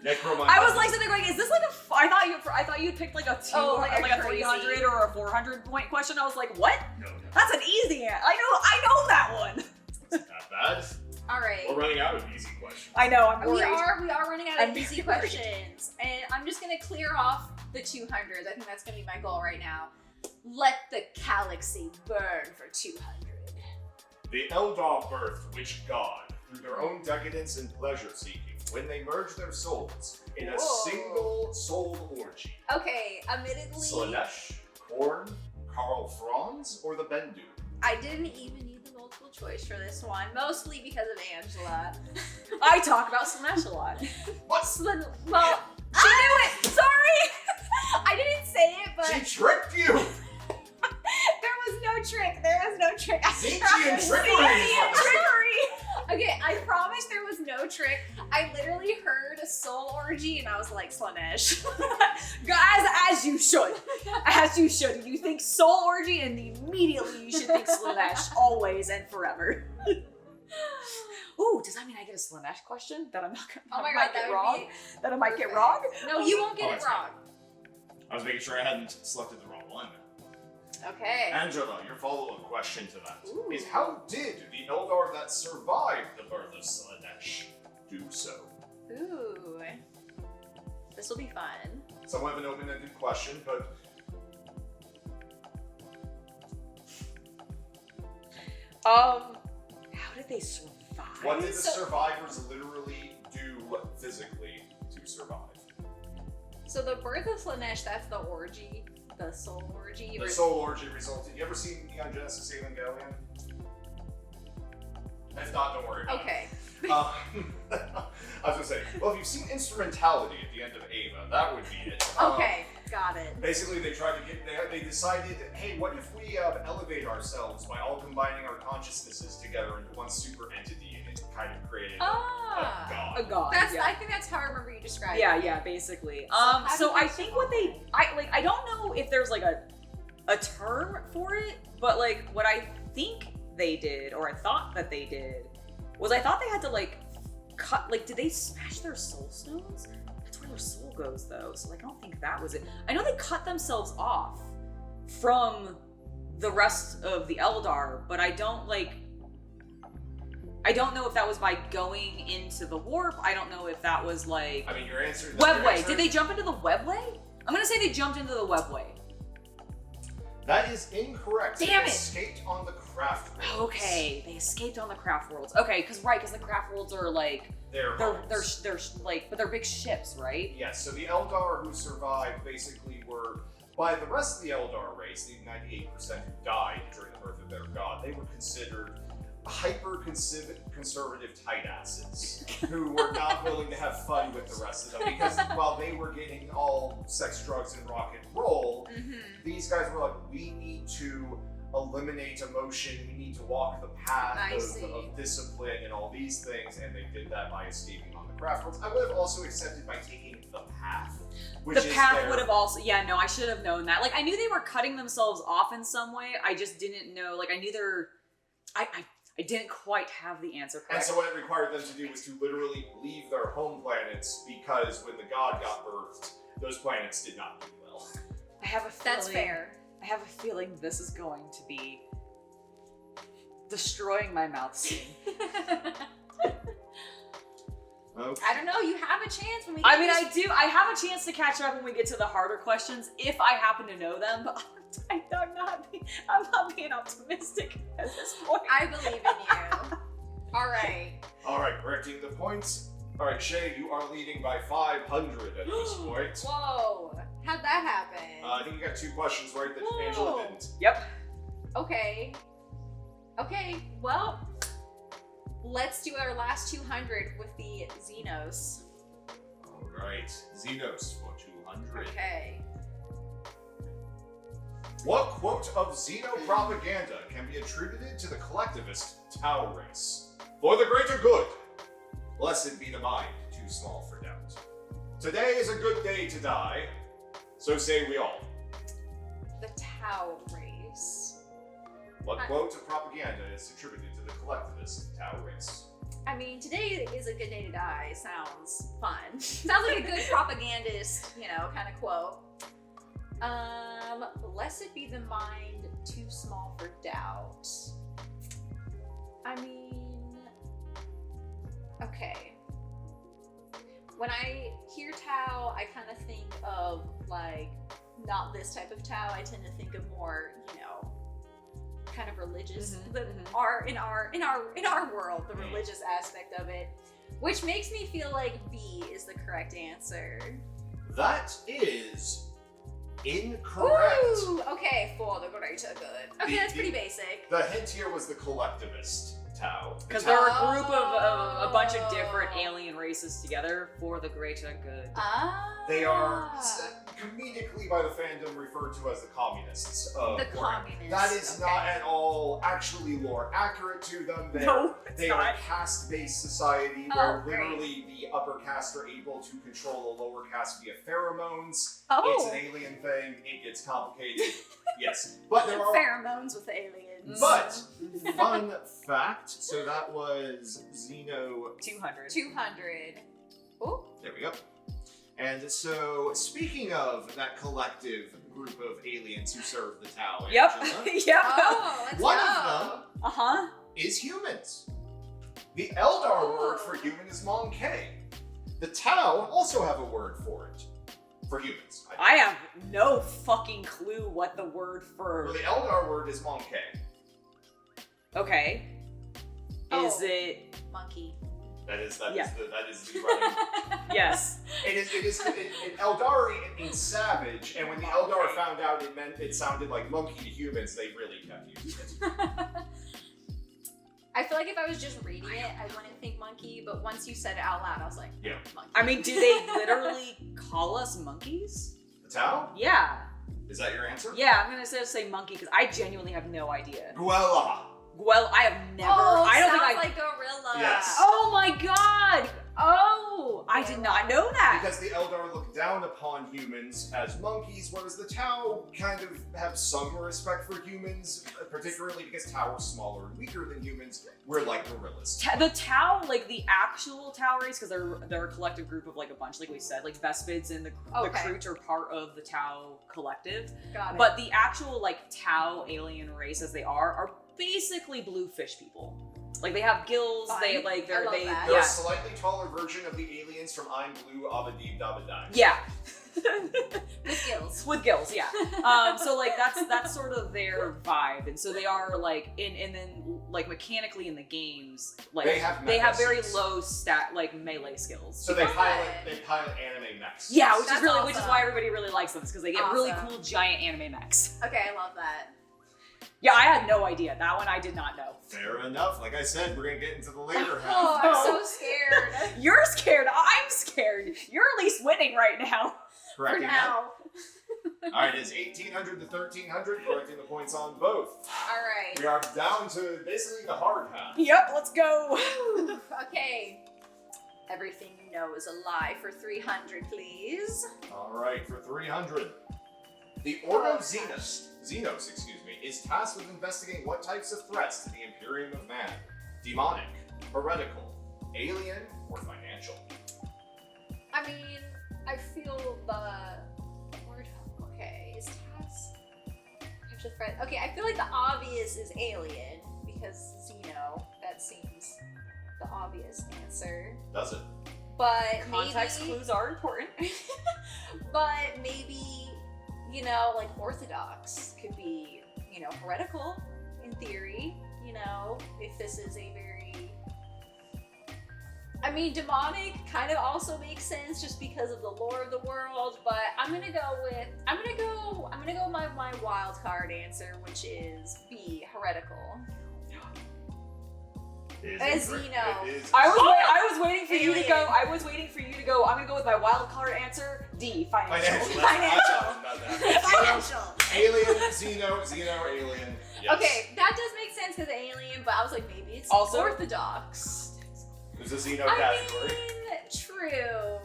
Necromunda. I was like sitting there going, is this like a... I thought you'd picked like a 200, Oh, like a like a crazy. 300 or a 400 point question. I was like, what? No. That's an easy answer. I know that one. It's not bad. All right. We're running out of easy questions. I know, I'm We worried. are running out of I'm easy worried. questions, and I'm just gonna clear off the 200s. I think that's gonna be my goal right now. Let the galaxy burn for 200. The Eldar birthed which god through their own decadence and pleasure-seeking when they merged their souls in a Whoa. single soul orgy. Okay, admittedly, Slanesh, Korn, Karl Franz, or the Bendu? I didn't even need the multiple choice for this one, mostly because of Angela. I talk about Slanesh a lot. What? Well, she knew it. Sorry, I didn't say it, but She tricked you! there was no trick. There was no trick. I Zinchi and promise. trickery! Zinchi and trickery. Okay, I promise there was no trick. I literally heard a soul orgy and I was like, Slanesh. As you should. As you should. You think soul orgy and immediately you should think Slanesh always and forever. Ooh, does that mean I get a Slanesh question that I'm not gonna Oh my might god, get that wrong? would be. That I might get wrong? No, you won't get Oh, it it's wrong. I was making sure I hadn't selected the wrong one. Okay. Angela, your follow-up question to that is: Ooh. how did the Eldar that survived the birth of Slanesh do so? Ooh. This will be fun. Somewhat of an open-ended question, but How did they survive? what did the So- survivors literally do physically to survive? So the birth of Slanesh, that's the orgy. The soul orgy. The soul orgy resulted. You ever seen Neon Genesis Evangelion? If not, don't worry about Okay. it. I was gonna say, well, if you've seen Instrumentality at the end of Ava, that would be it. Okay. Got it. Basically, they tried to get. They decided, hey, what if we elevate ourselves by all combining our consciousnesses together into one super entity, and it kind of created Ah. a god. A god. That's. yeah. I think that's how I remember you described Yeah, it. yeah, basically. how So did I they think what they, I don't know if there's like a term for it, but like what I think they did, or I thought that they did, was I thought they had to like cut, like, did they smash their soul stones? That's where their soul goes though, so like I don't think that was it. I know they cut themselves off from the rest of the Eldar, but I don't know if that was by going into the warp. I don't know if that was like I mean, your answer. webway. Did they jump into the webway? I'm gonna say they jumped into the webway. That is incorrect. Damn They it. escaped on the craft worlds. Okay, they escaped on the craft worlds. Okay, because the craft worlds are like They're like, but they're big ships, right? Yes, so the Eldar who survived basically were, by the rest of the Eldar race, the 98% who died during the birth of their god, they were considered hyper-conservative tight asses who were not willing to have fun with the rest of them, because while they were getting all sex, drugs, and rock and roll, these guys were like, we need to eliminate emotion, we need to walk the path I see. of discipline and all these things, and they did that by escaping on the craft worlds. I would have also accepted by taking the path. Which The is path their- would have also, yeah, no, I should have known that. Like, I knew they were cutting themselves off in some way. I just didn't know, like, I knew I didn't quite have the answer And correct. so what it required them to do was to literally leave their home planets, because when the god got birthed, those planets did not do well. I have a feeling, That's fair. I have a feeling this is going to be destroying my mouth soon. Okay. I don't know. You have a chance when we. I mean, I do. I have a chance to catch up when we get to the harder questions if I happen to know them. But I'm not being optimistic at this point. I believe in you. All right. All right, correcting the points. All right, Shea, you are leading by 500 at this point. Whoa. How'd that happen? I think you got 2 questions right that Whoa. Angela didn't. Yep. Okay. Okay. Well, let's do our last 200 with the Xenos. All right, Xenos for 200. Okay. What quote of xenopropaganda can be attributed to the collectivist Tau race? For the greater good, blessed be the mind, too small for doubt. Today is a good day to die, so say we all. The Tau race. What quote of propaganda is attributed to the collectivist Tau race? I mean, today is a good day to die. Sounds fun. Sounds like a good propagandist, kind of quote. Blessed be the mind too small for doubt. I mean, okay. When I hear Tau, I kind of think of like not this type of Tau. I tend to think of more, kind of religious. In our world, the religious aspect of it, which makes me feel like B is the correct answer. That is incorrect. Ooh, okay, for the greater good. Okay, that's pretty basic. The hint here was the collectivist Tau. Because they're a group of a bunch of different alien races together for the greater good. They are comedically by the fandom referred to as the communists. The communists. That is not at all actually lore accurate to them. They are a caste-based society where literally the upper caste are able to control the lower caste via pheromones. It's an alien thing. It gets complicated. Yes, but there are pheromones with aliens. But fun fact. So that was Xeno 200. 200. Oh. There we go. And so, speaking of that collective group of aliens who serve the Tau, Yep. Yep. Oh, let's one go. of them is humans. The Eldar word for human is Monkey. The Tau also have a word for it. For humans. I have no fucking clue what the word for... Well, the Eldar word is Monkey. Okay. Is it... Monkey. That is the running. Yes. In Eldari it means savage, and when the Eldar found out it sounded like monkey to humans, they really kept using it. I feel like if I was just reading it, I wouldn't think monkey, but once you said it out loud, I was like, monkey. I mean, do they literally call us monkeys? The Tau? Yeah. Is that your answer? Yeah, I'm gonna say monkey because I genuinely have no idea. Guella. Well, I have never. I don't think I. Like gorilla. Yes. Oh my god! Oh, I did not know that. Because the Eldar look down upon humans as monkeys, whereas the Tau kind of have some respect for humans, particularly because Tau are smaller and weaker than humans. We're like gorillas. The Tau, like the actual Tau race, because they're a collective group of like a bunch, like we said, like Vespids and the Kroot are part of the Tau collective. Got it. But the actual like Tau alien race, as they are basically blue fish people. Like they have gills. Fine. They're a slightly taller version of the aliens from I'm Blue, Abadib, Dabadai. Yeah. With gills. With gills, yeah. So like that's sort of their vibe, and so they are like and then like mechanically in the games, like they have very low melee skills. So they pilot anime mechs. Yeah, which is why everybody really likes them, because they get really cool giant anime mechs. Okay, I love that. Yeah, I had no idea. That one I did not know. Fair enough. Like I said, we're gonna get into the later half. Oh, I'm so scared. You're scared. I'm scared. You're at least winning right now. Correct. For now. Alright, it's 1800 to 1300, correcting the points on both. Alright. We are down to basically the hard half. Yep, let's go. Okay. Everything you know is a lie for 300, please. Alright, for 300. The Order of Xenos, is tasked with investigating what types of threats to the Imperium of Man: demonic, heretical, alien, or financial. I mean, I feel the word is tasked types of threat. Okay, I feel like the obvious is alien because Xeno. That seems the obvious answer. Does it? But context clues are important. But maybe, like Orthodox could be, heretical in theory, if this is a very... I mean, demonic kind of also makes sense just because of the lore of the world, but I'm gonna go my wild card answer, which is B, heretical. Xeno. I was waiting for you to go. I was waiting for you to go. I'm gonna go with my wild card answer. D, financial. Financial. Alien, Xeno, alien. Yes. Okay, that does make sense because alien, but I was like, maybe it's also Orthodox. There's a Xeno category. I mean, through.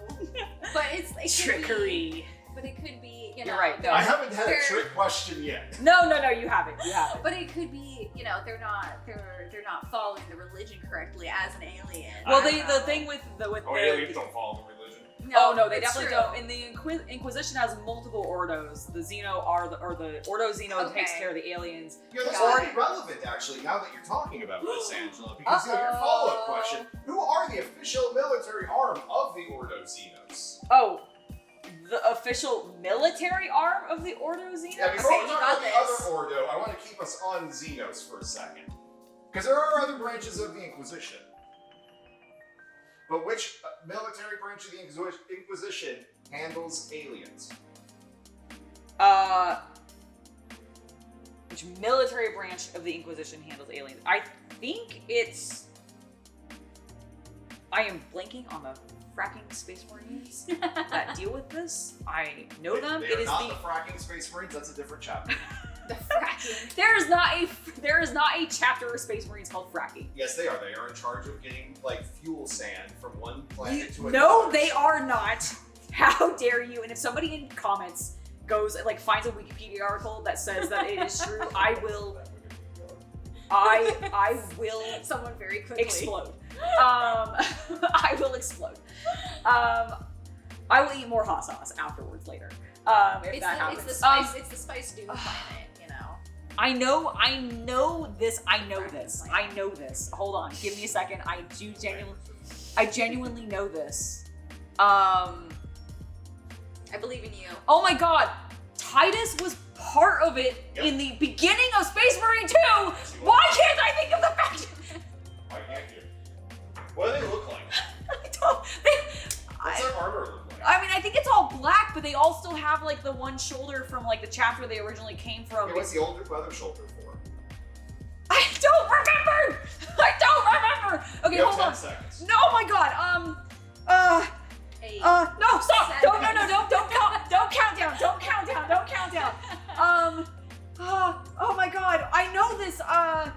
But it could Trickery. Be, but it could be, you know. You're right. No. I haven't had a trick question yet. No, you haven't. You haven't. But it could be, you know, they're not following the religion correctly as an alien. Well, the thing with aliens don't follow the religion. No, they it's definitely true. don't. And the Inquisition has multiple ordos. The Xeno the Ordo Xeno takes care of the aliens. Yeah, that's already relevant, actually, now that you're talking about this, Angela. Because your follow-up question, who are the official military arm of the Ordo Xenos? Oh, the official military arm of the Ordo Xenos? Yeah, before we talk about the other Ordo, I want to keep us on Xenos for a second. Because there are other branches of the Inquisition. But which military branch of the Inquisition handles aliens? Which military branch of the Inquisition handles aliens? I think it's... I am blanking on the fracking Space Marines that deal with this. I know them. They are not the fracking Space Marines, that's a different chapter. The fracking. There is not a chapter of Space Marines called fracking. Yes, they are. They are in charge of getting, like, fuel sand from one planet to another. No, they are not. How dare you? And if somebody in comments goes, like, finds a Wikipedia article that says that it is true, I will Someone very quickly explode. I will explode. I will eat more hot sauce afterwards later. If that happens. It's the spice dude planet, you know. I know this. Hold on, give me a second. I genuinely know this. I believe in you. Oh my god, Titus was part of it in the beginning of Space Marine 2. Why can't I think of the fact? Why can't you? What do they look like? I don't. What's their armor look like? I mean, I think it's all black, but they all still have like the one shoulder from like the chapter they originally came from. Okay, what's the other shoulder for? I don't remember. Okay, you have hold on. 10 seconds. No, oh my god. 8. No, stop. 7. No, don't count down. Oh my god, I know this. 5.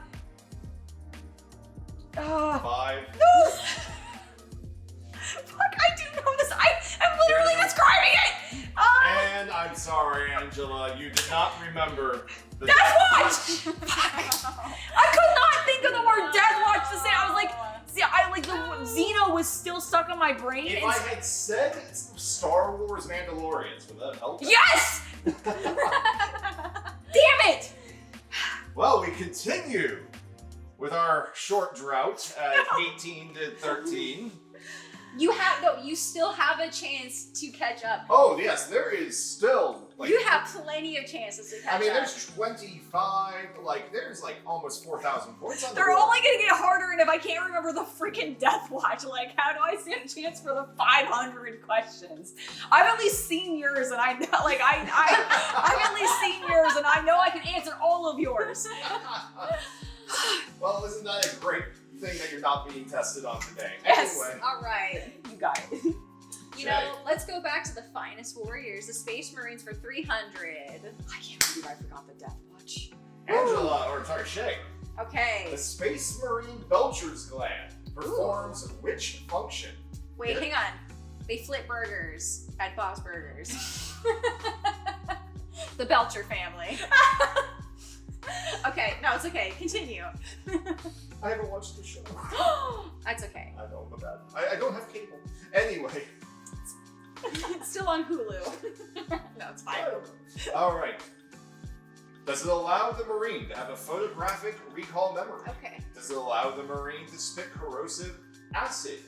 No. Fuck, I do know this. I'm literally describing it. And I'm sorry, Angela, you did not remember the Death Watch. I could not think of the word Death Watch to say. I was like, the Xeno was still stuck in my brain. If I had said Star Wars Mandalorians, would that help? Yes. Damn it. Well, we continue with our short drought at 18 to 13. You still have a chance to catch up. Oh, yes, there is still, like... You have plenty of chances to catch up. I mean, there's 25, there's, almost 4,000 points on the They're board. only gonna get harder, and if I can't remember the freaking Death Watch, how do I stand a chance for the 500 questions? I've at least seen yours, and I know, I've at least seen yours, and I know I can answer all of yours. Well, isn't that a great thing that you're not being tested on today? Yes. Anyway. All right. You got it. You know, let's go back to the finest warriors, the Space Marines for 300. I can't believe I forgot the Death Watch. Shea. Okay. The Space Marine Belcher's gland performs which function? Wait, hang on. They flip burgers at Bob's Burgers. The Belcher family. Okay, no, it's okay. Continue. I haven't watched the show. That's okay. I know, but I don't have cable. Anyway. It's still on Hulu. No, it's fine. All right. Does it allow the Marine to have a photographic recall memory? Okay. Does it allow the Marine to spit corrosive acid?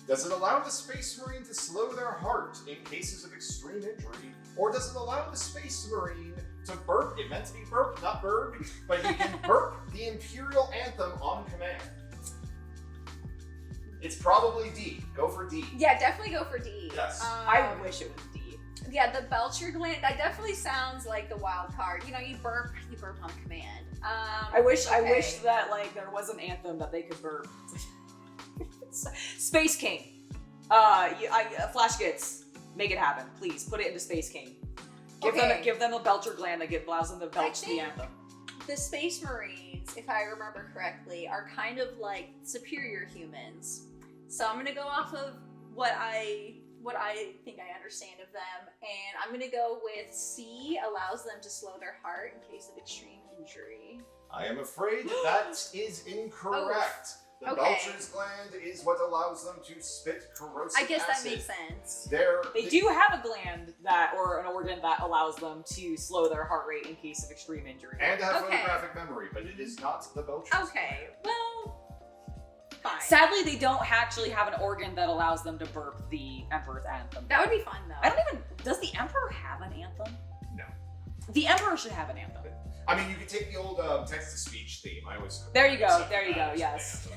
Does it allow the Space Marine to slow their heart in cases of extreme injury? Or does it allow the Space Marine to burp? It meant to be burp, not burp, but he can burp the Imperial Anthem on command. It's probably D. Go for D. Yeah, definitely go for D. Yes. I wish it was D. Yeah, the Belcher gland, that definitely sounds like the wild card. You know, you burp on command. I wish that there was an anthem that they could burp. Space King. Flash Gits, make it happen, please. Put it into Space King. Give them a Belcher gland that allows them to belch the anthem. The Space Marines, if I remember correctly, are kind of like superior humans. So I'm gonna go off of what I think I understand of them, and I'm gonna go with C, allows them to slow their heart in case of extreme injury. I am afraid that is incorrect. The Belcher's gland is what allows them to spit corrosive acid. I guess that makes sense. They do have a gland or an organ that allows them to slow their heart rate in case of extreme injury. And have photographic memory, but it is not the Belcher's Okay, well, fine. Sadly, they don't actually have an organ that allows them to burp the Emperor's anthem. That would be fun, though. Does the Emperor have an anthem? No. The Emperor should have an anthem. I mean, you could take the old text-to-speech theme. I always... There you go, yes.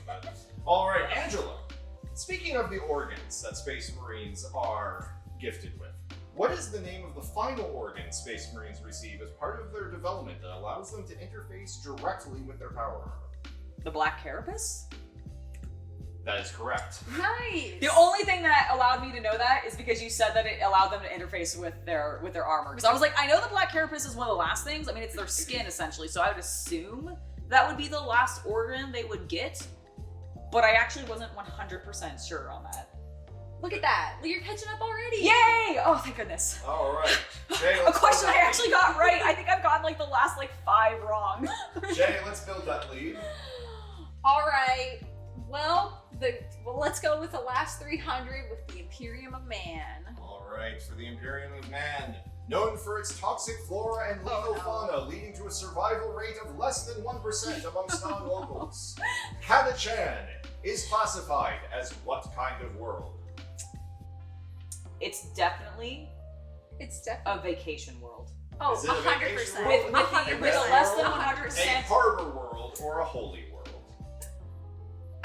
All right, Angela. Speaking of the organs that Space Marines are gifted with, what is the name of the final organ Space Marines receive as part of their development that allows them to interface directly with their power armor? The Black Carapace? That is correct. Nice! The only thing that allowed me to know that is because you said that it allowed them to interface with their armor. Because I was like, I know the Black Carapace is one of the last things. I mean, it's their skin, essentially. So I would assume that would be the last organ they would get. But I actually wasn't 100% sure on that. Look at that. You're catching up already. Yay! Oh, thank goodness. All right. Jay, a question I actually got right. I think I've gotten like the last 5 wrong. Jay, let's build that lead. All right. Well, let's go with the last 300 with the Imperium of Man. All right, for the Imperium of Man. Known for its toxic flora and lethal fauna, leading to a survival rate of less than 1% amongst non-locals. Catachan is classified as what kind of world? It's definitely a vacation world. Oh, Is it a 100%. vacation With a less than 100%. A harbor world or a holy world?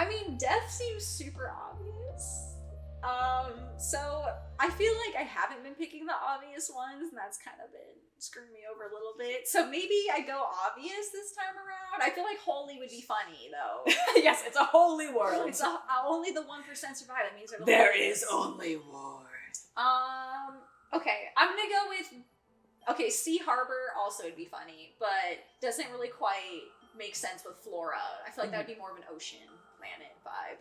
I mean, death seems super obvious. So I feel like I haven't been picking the obvious ones, and that's kind of been screwing me over a little bit. So maybe I go obvious this time around. I feel like holy would be funny, though. Yes, it's a holy world. It's only the 1% survive. That means there is only war. Okay, I'm gonna go with. Okay, Sea Harbor also would be funny, but doesn't really quite make sense with flora. I feel like that would be more of an ocean planet vibe.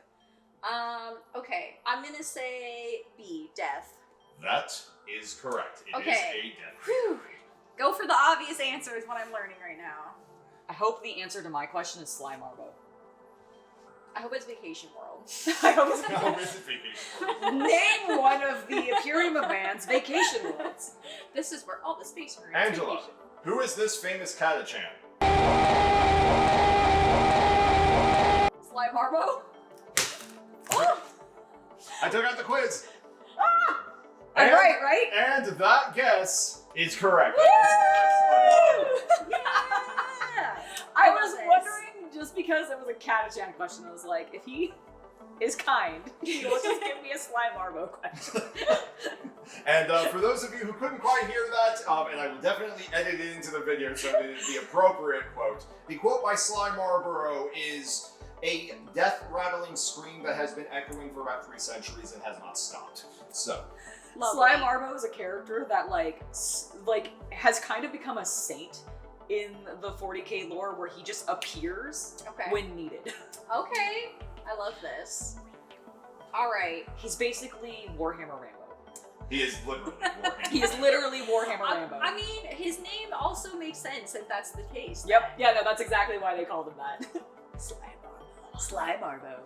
Okay, I'm gonna say B, death. That is correct. It is a death. Whew. Go for the obvious answer is what I'm learning right now. I hope the answer to my question is Slime Arbo. I hope it's Vacation World. I hope it's Vacation World. Name one of the Imperium of Man's vacation worlds. This is where all the Space Marines Angela, vacation. who is this famous Catachan? Slime Arbo? Oh! I took out the quiz. I'm right? And that guess is correct. Yeah! I was wondering, just because it was a Catachan question, I was like, if he is kind, he will just give me a Slime Arbo question. And for those of you who couldn't quite hear that, and I will definitely edit it into the video so that it is the appropriate quote, the quote by Slime Marlborough is a death-rattling scream that has been echoing for about 3 centuries and has not stopped. So, Slime Arbo is a character that has kind of become a saint in the 40k lore, where he just appears when needed. Okay, I love this. All right, he's basically Warhammer Rambo. He is literally Warhammer. He is literally Warhammer Rambo. I mean, his name also makes sense if that's the case. Yep. Yeah, no, that's exactly why they called him that. Slime Arbo.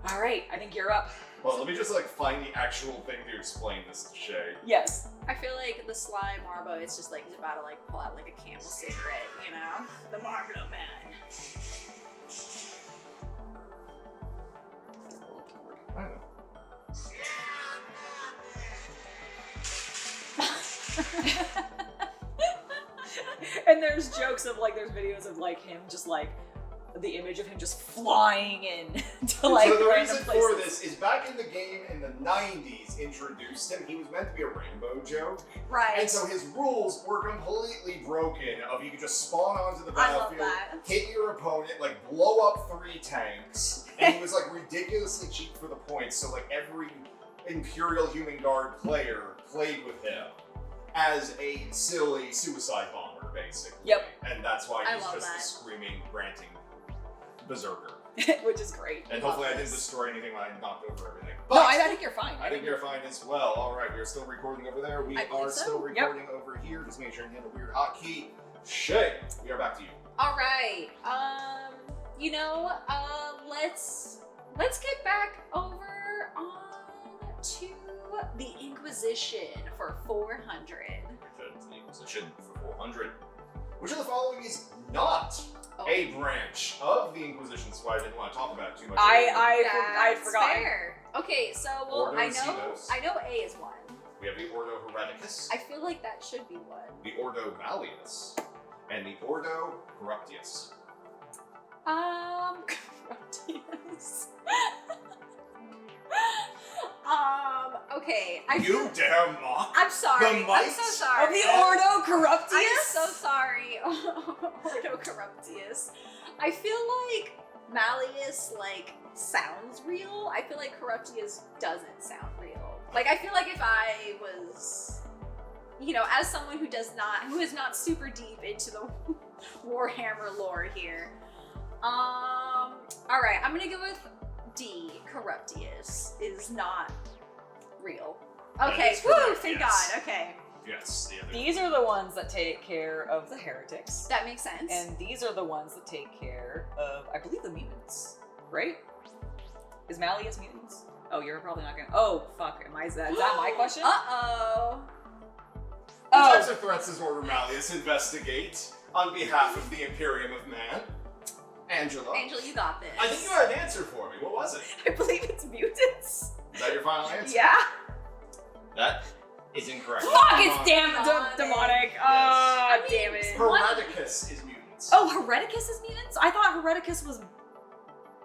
All right, I think you're up. Well, let me just find the actual thing to explain this to Shay. Yes. I feel like the Slime Marbo, it's just he's about to pull out a Camel cigarette, you know? The Marbo Man. I know. And there's jokes of there's videos of him just the image of him just flying in to so the random reason places. for this is back in the game in the 90s introduced him. He was meant to be a rainbow joke. Right. And so his rules were completely broken of you could just spawn onto the battlefield, hit your opponent, blow up 3 tanks, and he was ridiculously cheap for the points, so every Imperial Human Guard player played with him as a silly suicide bomber, basically. Yep. And that's why he's just that. a screaming, ranting berserker. which is great. And hopefully I didn't destroy anything when I knocked over everything. No, I think you're fine. I think you're fine as well. All right, we're still recording over there. We are still recording over here. Just make sure you hit a weird hotkey. Shay, we are back to you. All right. Let's get back over on to the Inquisition for 400. The Inquisition for 400. Which of the following is not a branch of the Inquisition? So I didn't want to talk about it too much. I forgot. Fair. Okay, so I know A is one. We have the Ordo Hereticus. I feel like that should be one. The Ordo Malleus. And the Ordo Corruptius. Corruptius. Okay. You dare mock? I'm sorry. The I'm so sorry. Of the Ordo Corruptius? I'm so sorry. Ordo Corruptius. I feel like Malleus sounds real. I feel like Corruptius doesn't sound real. Like I feel like if I was, as someone who is not super deep into the Warhammer lore here. All right, I'm gonna go with D. Corruptius is not real. Okay, woo! Thank God. Okay. Yes. These are the ones that take care of the heretics. That makes sense. And these are the ones that take care of, I believe, the mutants. Right? Is Malleus mutants? Oh, you're probably not gonna. Oh, fuck. Is that my question? Uh-oh. What types of threats does Ordo Malleus investigate on behalf of the Imperium of Man? Angela, you got this. I think you had an answer for me. What was it? I believe it's mutants. Is that your final answer? Yeah. That is incorrect. Fuck, it's demonic. Oh, damn it. Hereticus is mutants. Oh, Hereticus is mutants? I thought Hereticus was...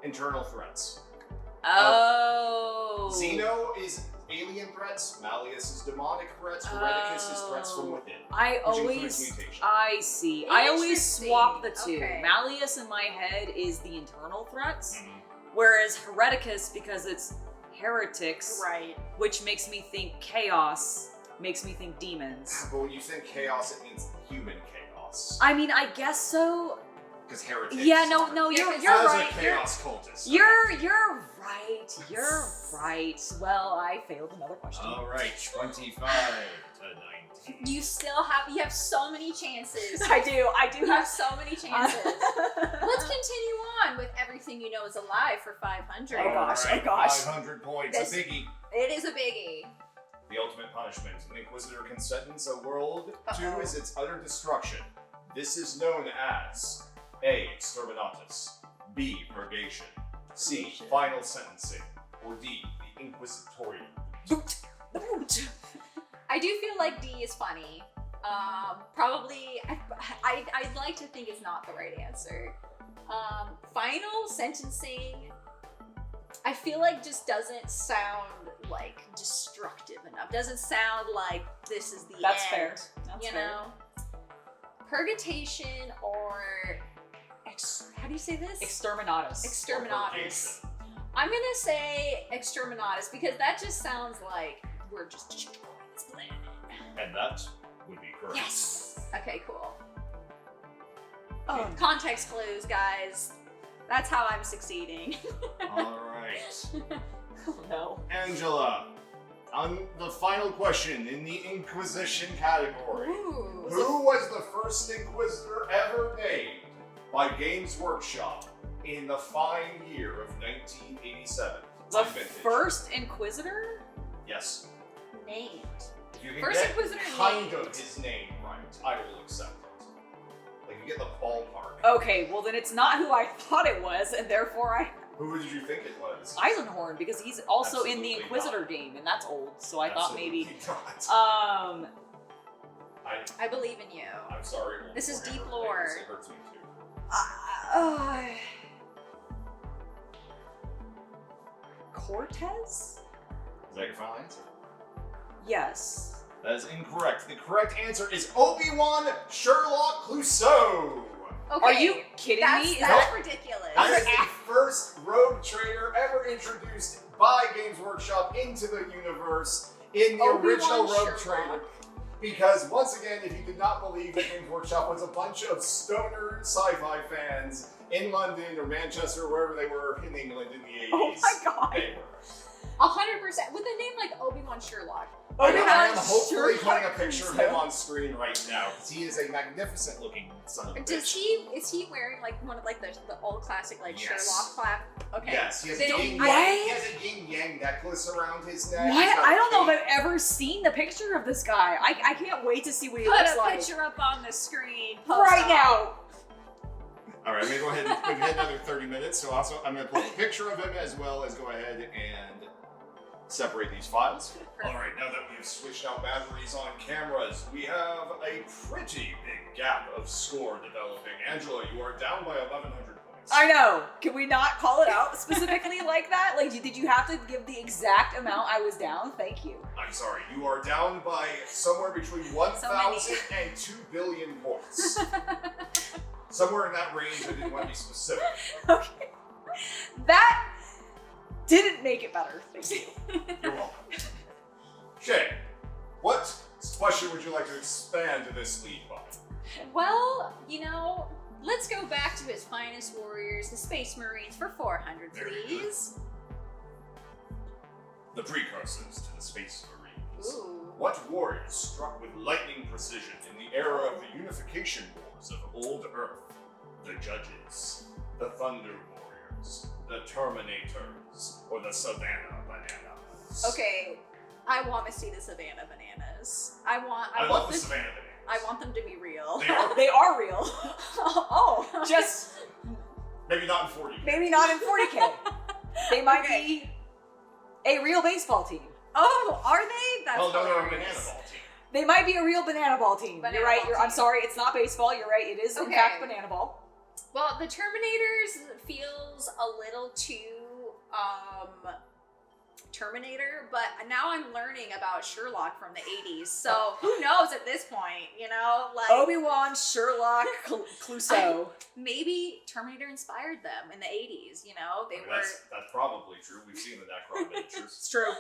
Internal threats. Oh. Xeno is alien threats, Malleus is demonic threats, Hereticus is threats from within. I see. I always swap the two. Okay. Malleus in my head is the internal threats, whereas Hereticus, because it's heretics, right, which makes me think chaos, makes me think demons. But when you think chaos, it means human chaos. I mean, I guess so. Because heretics. Yeah, no, you're right. As a chaos cultist. You're right. You're right. Well, I failed another question. All right, 25 to 19. You have so many chances. I do You have so many chances. Let's continue on with everything you know is a lie for 500. Oh gosh, All right, oh gosh. 500 points, a biggie. It is a biggie. The ultimate punishment. An Inquisitor can sentence a world to is its utter destruction. This is known as A. Exterminatus, B. Purgation, C. Final sentencing, or D. The Inquisitorium. The boot. I do feel like D is funny. Probably, I'd like to think it's not the right answer. Final sentencing, I feel like just doesn't sound like destructive enough. Doesn't sound like this is the end. That's fair. That's fair. Purgation or how do you say this? Exterminatus. Exterminatus. I'm gonna say exterminatus because that just sounds like we're just destroying this planet. And that would be correct. Yes. Okay, cool. Oh. Context clues, guys. That's how I'm succeeding. All right. Oh no. Angela, on the final question in the Inquisition category. Ooh. Who was the first Inquisitor ever named by Games Workshop in the fine year of 1987? The first Inquisitor? Yes. Named. If you can First get Inquisitor kind named. of his name right, I will accept it. Like, you get the ballpark. Okay, well then it's not who I thought it was, and therefore Who did you think it was? Eisenhorn, because he's also Absolutely in the Inquisitor game, and that's old, so I thought maybe... Not. I believe in you. I'm sorry. This is deep lore. It hurts me too. Cortez? Is that your final answer? Yes. That is incorrect. The correct answer is Obi-Wan Sherlock Clouseau. Okay. Are you kidding me? That's ridiculous. That is the first rogue trader ever introduced by Games Workshop into the universe in the Obi-Wan original Rogue Sherlock. Trader. Because once again, if you did not believe that Games Workshop was a bunch of stoner sci-fi fans, in London or Manchester, wherever they were in England in the 80s. Oh my god. They were. 100%. With a name like Obi-Wan Sherlock. I am Obi-Wan hopefully Sherlock. putting a picture of him on screen right now, because he is a magnificent looking son of a bitch. Is he wearing like one of like the old classic like Yes. Sherlock clap? Okay. Yes, he has, Then a yin what? yang, he has a yin yang necklace around his neck. He's What? got I a don't know if cape. I've ever seen the picture of this guy. I can't wait to see what he Put looks a like. picture up on the screen. Right now. All right, I'm gonna go ahead and we've had another 30 minutes. So also, I'm gonna put a picture of him as well as go ahead and separate these files. All right, now that we've switched out batteries on cameras, we have a pretty big gap of score developing. Angela, you are down by 1,100 points. I know. Can we not call it out specifically like that? Like, did you have to give the exact amount I was down? Thank you. I'm sorry, you are down by somewhere between 1,000 and 2 billion points. Somewhere in that range, I didn't want to be specific. Okay. That didn't make it better. Thank you. You're welcome. Shay, what question would you like to expand this lead by? Well, you know, let's go back to his finest warriors, the Space Marines, for 400, Very please. The precursors to the Space Marines. Ooh. What warriors struck with lightning precision in the era of the unification wars of old Earth? The Judges, the Thunder Warriors, the Terminators, or the Savannah Bananas? Okay, I want to see the Savannah Bananas. I I want love the this, Savannah Bananas. I want them to be real. They are. They are real. Oh, Just Maybe not in 40. maybe not in 40k. They might be a real baseball team. Oh, are they? That's Well, no, they're a hilarious. banana ball team. They might be a real banana ball team. Banana You're right. ball I'm team. sorry. It's not baseball. You're right. It is in Okay. fact banana ball. Well, the Terminators feels a little too Terminator, but now I'm learning about Sherlock from the 80s, so who knows at this point, you know? Like, Obi-Wan, Sherlock, Clouseau. maybe Terminator inspired them in the 80s, you know? They I mean, were. that's probably true. We've seen the Necron miniatures. It's true.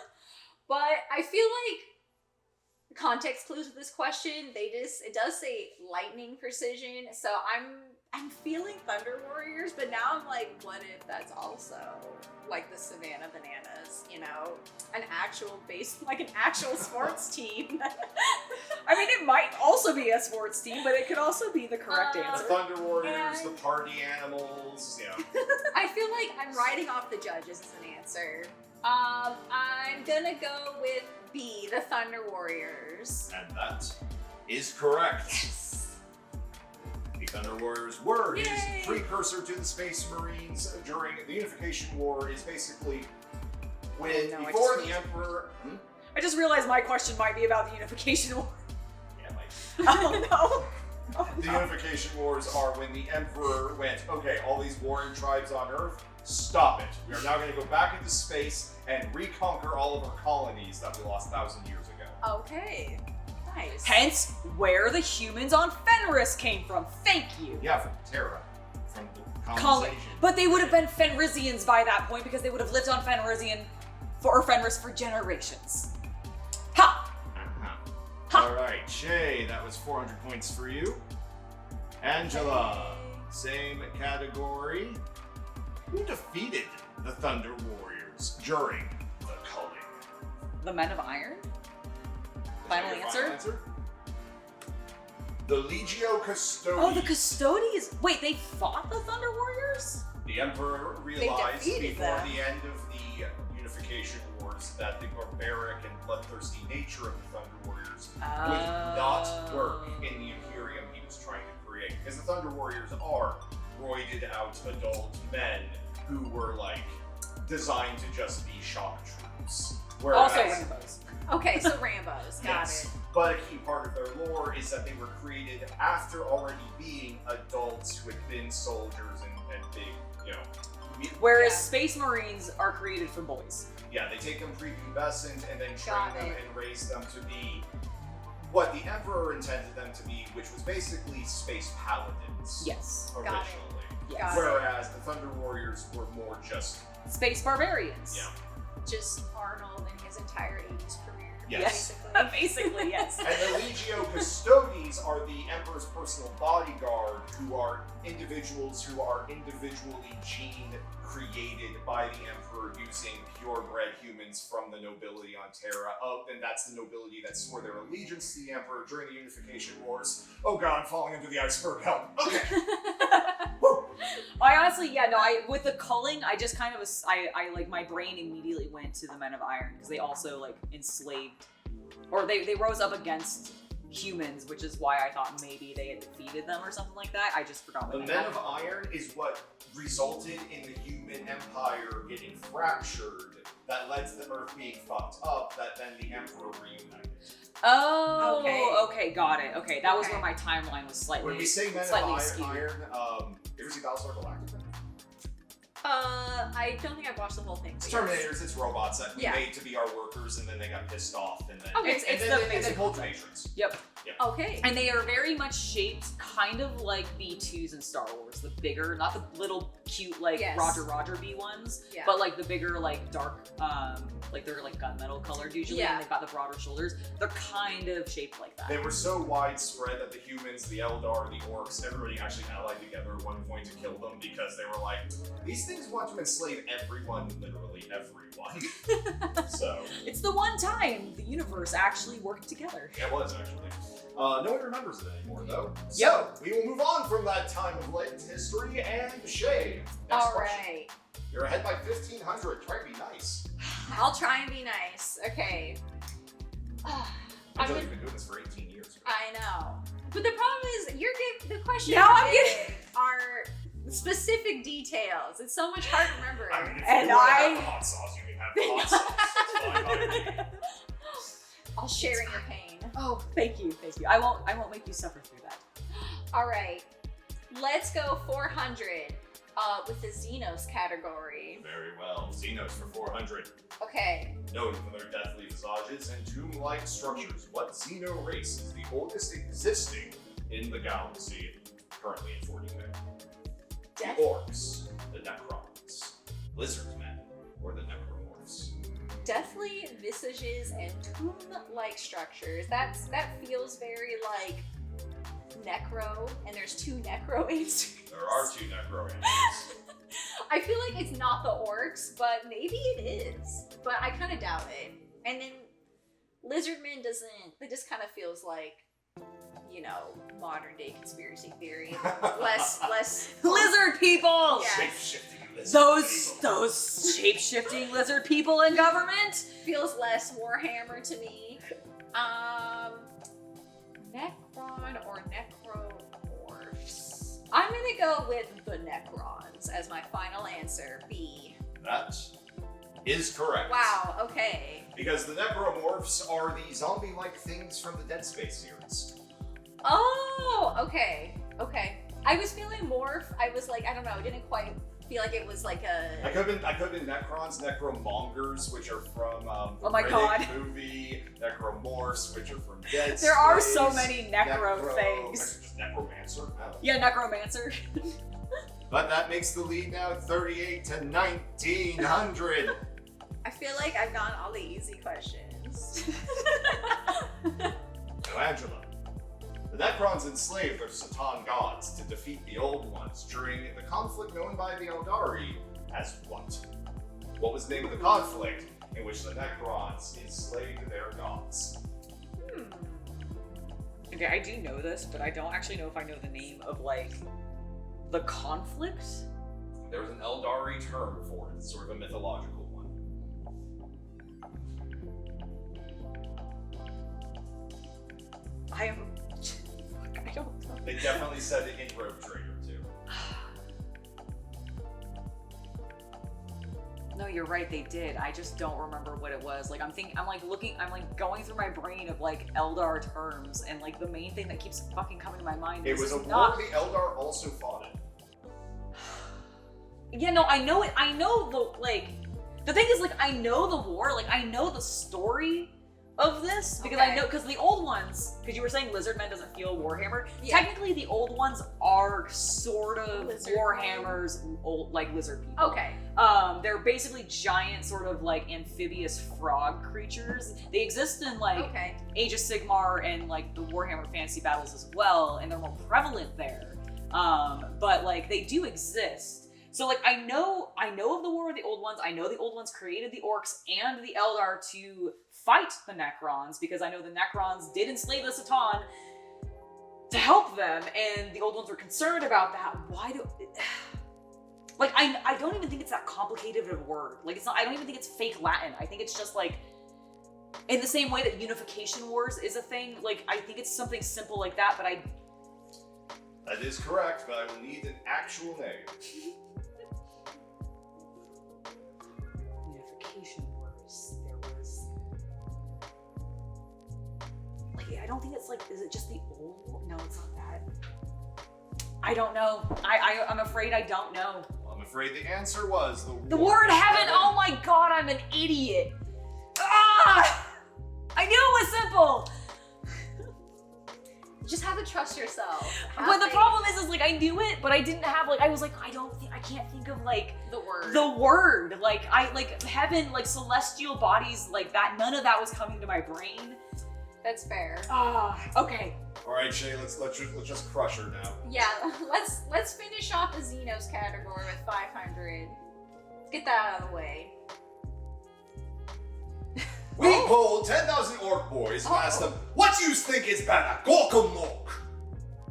But I feel like context clues with this question, it does say lightning precision, so I'm feeling Thunder Warriors, but now I'm like, what if that's also like the Savannah Bananas, you know? An actual sports team. I mean, it might also be a sports team, but it could also be the correct The answer. Thunder Warriors, And- the party animals, yeah. I feel like I'm writing off the Judges as an answer. I'm gonna go with B, the Thunder Warriors. And that is correct. Yes. The Thunder Warriors were Yay! his precursor to the Space Marines during the Unification War. Is basically when No, I before just the Emperor. I just realized my question might be about the Unification War. Yeah, like Oh no. Oh, the no. Unification Wars are when the Emperor went, okay, all these warring tribes on Earth, stop it. We are now going to go back into space and reconquer all of our colonies that we lost 1,000 years ago. Okay. Nice. Hence, where the humans on Fenris came from. Thank you. Yeah, from Terra, from the Colonization. colonization. But they would have been Fenrisians by that point because they would have lived on Fenris for generations. Ha! Ha! All right, Shay, that was 400 points for you. Angela, same category. Who defeated the Thunder Warriors during the culling? The Men of Iron? Is Final that your answer? The Legio Custodi. Oh, the Custodians. Wait, they fought the Thunder Warriors? The Emperor realized defeated before them. the end of the Unification Wars that the barbaric and bloodthirsty nature of the Thunder Warriors would not work in the Imperium he was trying to create. Because the Thunder Warriors are roided out adult men who were like designed to just be shock troops. Whereas, Also Rambos. Okay, so Rambo's. Got yes, it. but a key part of their lore is that they were created after already being adults who had been soldiers and big, you know. Whereas Yeah. Space Marines are created for boys. Yeah, they take them prepubescent and then train Got them it. and raise them to be what the Emperor intended them to be, which was basically space paladins. Yes. Originally. Got it. Yes. Got it. Whereas the Thunder Warriors were more just, Space Barbarians. yeah. Just Arnold in his entire 80s career. Yes. Basically. Basically, yes. And the Legio Custodi penalties are the Emperor's personal bodyguard, who are individuals who are individually gene created by the Emperor using purebred humans from the nobility on Terra. Oh, and that's the nobility that swore their allegiance to the Emperor during the Unification Wars. Oh god, I'm falling under the iceberg. Help. Okay. I honestly, with the culling, I just kind of, I like, my brain immediately went to the Men of Iron, because they also, like, enslaved, or they rose up against humans, which is why I thought maybe they had defeated them or something like that. I just forgot. The Men of Iron is what resulted in the human empire getting fractured, that led to the Earth being fucked up, that then the Emperor reunited. Oh, okay, got it. Okay, that was where my timeline was slightly. When we say Men of Iron, you ever see Battlestar Galactica? I don't think I've watched the whole thing. It's Terminators, it's robots that we made to be our workers, and then they got pissed off, and then it's the Cult Matrix. Yep. Okay. And they are very much shaped kind of like B2s in Star Wars. The bigger, not the little cute like Roger B ones, but like the bigger like dark, like they're like gunmetal colored usually, and they've got the broader shoulders. They're kind of shaped like that. They were so widespread that the humans, the Eldar, the Orcs, everybody actually allied together at one point to kill them because they were like, these things want to enslave everyone, literally everyone. So it's the one time the universe actually worked together. Yeah, it was actually. No one remembers it anymore, though. So, we will move on from that time of latent history, and Shea, next question. You're ahead by 1,500. Try to be nice. I'll try and be nice. Okay. You've been doing this for 18 years. I know. But the problem is, the questions are specific details. It's so much hard to remember. I mean, if you have the hot sauce, you can have the hot sauce. That's fine by me. I'll share in your pain. Oh, thank you. I won't make you suffer through that. All right, let's go 400 with the Xenos category. Very well. Xenos for 400. Okay. Known for their deathly visages and tomb-like structures, what Xeno race is the oldest existing in the galaxy, currently in 40k? The Orcs, the Necrons, Lizardmen, or the Necromorphs? Deathly visages and tomb-like structures. That feels very like necro, and there's two necro answers. There are two necro answers. I feel like it's not the Orcs, but maybe it is. But I kind of doubt it. And then Lizardmen it just kind of feels like, you know, modern day conspiracy theory. less lizard people. Yes. Shape-shifting lizard those shape-shifting lizard people in government feels less Warhammer to me. Necron or Necromorphs? I'm gonna go with the Necrons as my final answer. B. That is correct. Wow. Okay. Because the Necromorphs are the zombie-like things from the Dead Space series. Oh, okay. I was feeling morph. I was like, I don't know. It didn't quite feel like it was like a. I could have been Necrons, Necromongers, which are from oh my god, movie. Necromorphs, which are from Dead Space. There are so many necro things. Just Necromancer. No. Yeah, Necromancer. But that makes the lead now 38 to 1,900. I feel like I've gotten all the easy questions. So Angela. The Necrons enslaved their Satan gods to defeat the Old Ones during the conflict known by the Eldari as what? What was the name of the conflict in which the Necrons enslaved their gods? Okay, I do know this, but I don't actually know if I know the name of, like, the conflict? There was an Eldari term for it. It's sort of a mythological one. I don't know. They definitely said it in Rogue Trader, too. No, you're right, they did. I just don't remember what it was. Like, I'm going through my brain of, like, Eldar terms, and, like, the main thing that keeps fucking coming to my mind is it was a war the Eldar also fought in. Yeah, no, I know it. I know the thing is, like, I know the war, like, I know the story of this because I know because the old ones, because you were saying Lizardmen doesn't feel Warhammer. Yeah. Technically, the old ones are sort of Warhammer's old like lizard people. Okay. They're basically giant, sort of like amphibious frog creatures. They exist in like Age of Sigmar and like the Warhammer Fantasy Battles as well, and they're more prevalent there. But like they do exist. So like I know of the War of the Old Ones. I know the Old Ones created the Orcs and the Eldar to fight the Necrons, because I know the Necrons did enslave the Satan to help them, and the Old Ones were concerned about that. Why do... Like, I don't even think it's that complicated of a word. Like, it's not... I don't even think it's fake Latin. I think it's just, like... In the same way that Unification Wars is a thing, like, I think it's something simple like that, but I... That is correct, but I will need an actual name. Unification Wars. There was... Like, I don't think it's like... Is it just the old one? No, it's not that. I don't know. I'm afraid I don't know. I'm afraid the answer was the word heaven. Oh my god, I'm an idiot. Ah! I knew it was simple. You just have to trust yourself. But the problem is like I knew it, but I didn't have like I was like I can't think of like the word. Like I like heaven, like celestial bodies, like that. None of that was coming to my brain. That's fair. Okay. All right, Shay, let's just crush her now. Yeah, let's finish off the Xenos category with 500. Let's get that out of the way. We polled 10,000 orc boys and asked them, what do you think is better, Gork or Mork?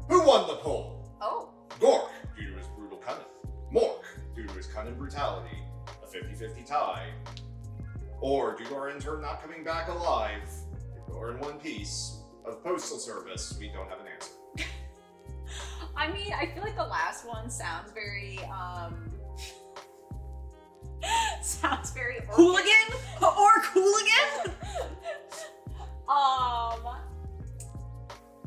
Who won the poll? Oh. Gork, due to his brutal cunning. Mork, due to his cunning brutality. A 50-50 tie. Or due to our intern not coming back alive, or in one piece of postal service, we don't have an answer. I mean, I feel like the last one sounds very, sounds very hooligan? Orc hooligan?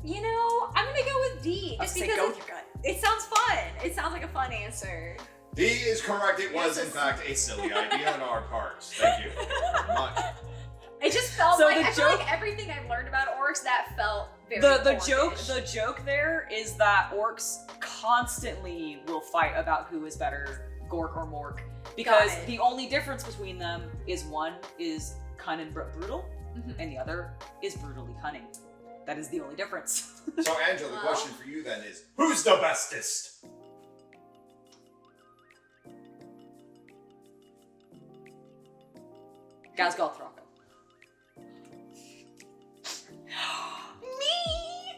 You know, I'm gonna go with D. Just because go with your gut. It sounds fun. It sounds like a fun answer. D is correct. It was, in fact, a silly idea on our part. Thank you very much. It just felt so like I feel like everything I've learned about orcs that felt very the joke there is that orcs constantly will fight about who is better, Gork or Mork, because the only difference between them is one is cunning but brutal, and the other is brutally cunning. That is the only difference. So Angela, the question for you then is, who's the bestest? Gazgothraka.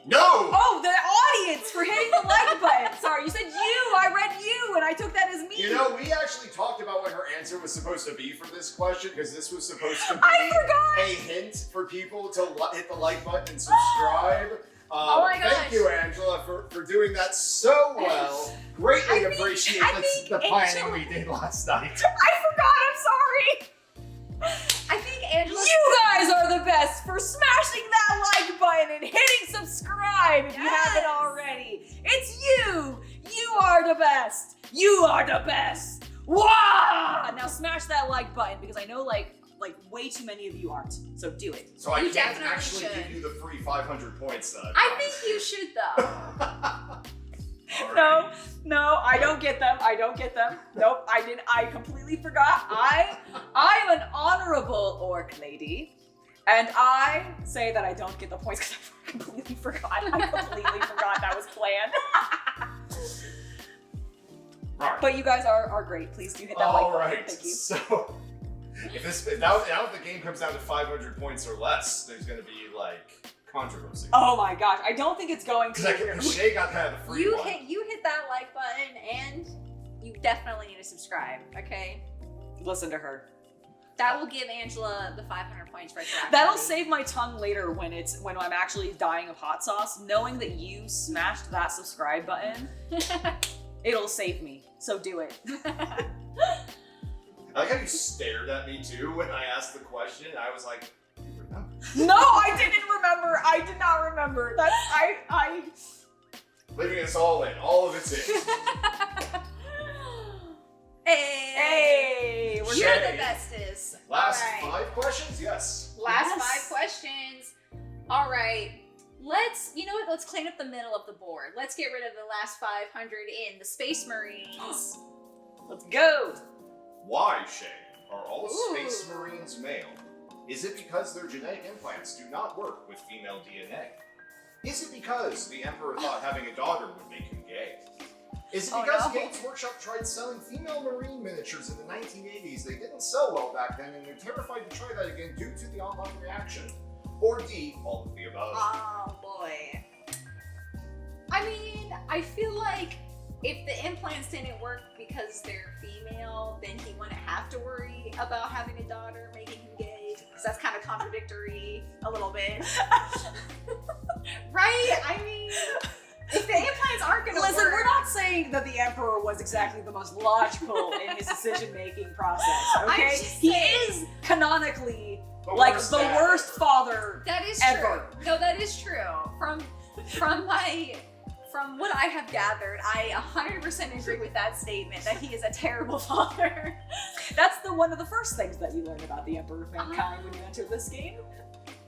No! Oh, the audience for hitting the like button. Sorry, you said you. I read you, and I took that as me. You know, we actually talked about what her answer was supposed to be for this question, because this was supposed to be a hint for people to hit the like button and subscribe. Oh my gosh. Thank you, Angela, for doing that so well. Greatly appreciate the planning we did last night. I forgot. I'm sorry. I think Angela. You guys are the best for smashing that like button and hitting subscribe if you haven't already. It's you. You are the best. You are the best. Wah! Now smash that like button because I know like way too many of you aren't. So do it. So I can't actually give you the free 500 points then. I think you should though. No, I don't get them. I don't get them. Nope, I didn't. I completely forgot. I am an honorable orc lady, and I say that I don't get the points because I completely forgot. I completely forgot that was planned. Right. But you guys are great. Please do hit that like button. Thank you. So if now the game comes down to 500 points or less, there's going to be like controversy. Oh my gosh, I don't think it's going to. Because Shea got kind of the free one. You hit that like button, and you definitely need to subscribe. Okay. Listen to her. That will give Angela the 500 points retroactively. That'll save my tongue later when I'm actually dying of hot sauce. Knowing that you smashed that subscribe button, it'll save me. So do it. I like how you stared at me too when I asked the question. I was like, you remember? No, I didn't remember. I did not remember. That's I. Leaving us all in. All of it's in. Hey, we're you're the bestest. Last 5 questions? Yes. Last Yes. 5 questions. All right. You know what? Let's clean up the middle of the board. Let's get rid of the last 500 in the Space Marines. Let's go. Why, Shea, are all Ooh. Space Marines male? Is it because their genetic implants do not work with female DNA? Is it because the Emperor thought having a daughter would make him gay? Is it because Games Workshop tried selling female Marine miniatures in the 1980s? They didn't sell well back then, and they're terrified to try that again due to the online reaction. Or D, all of the above. Oh boy. I mean, I feel like if the implants didn't work because they're female, then he wouldn't have to worry about having a daughter making him gay. Because that's kind of contradictory a little bit. Right? I mean, if the implants aren't going to work... Listen, we're not saying that the Emperor was exactly the most logical in his decision-making process, okay? He is canonically like the worst father That is ever. true. No, that is true. From what I have gathered, I 100% agree with that statement that he is a terrible father. That's one of the first things that you learn about the Emperor of Mankind when you enter this game.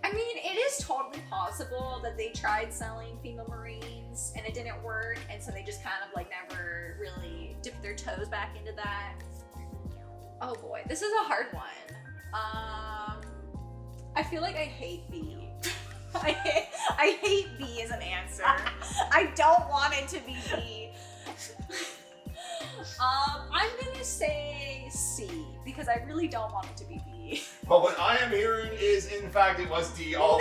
I mean, it is totally possible that they tried selling female Marines and it didn't work, and so they just kind of like never really dipped their toes back into that. Oh boy, this is a hard one. I feel like I hate B. I hate B as an answer. I don't want it to be B. I'm gonna say C because I really don't want it to be B. But what I am hearing is, in fact, it was D. All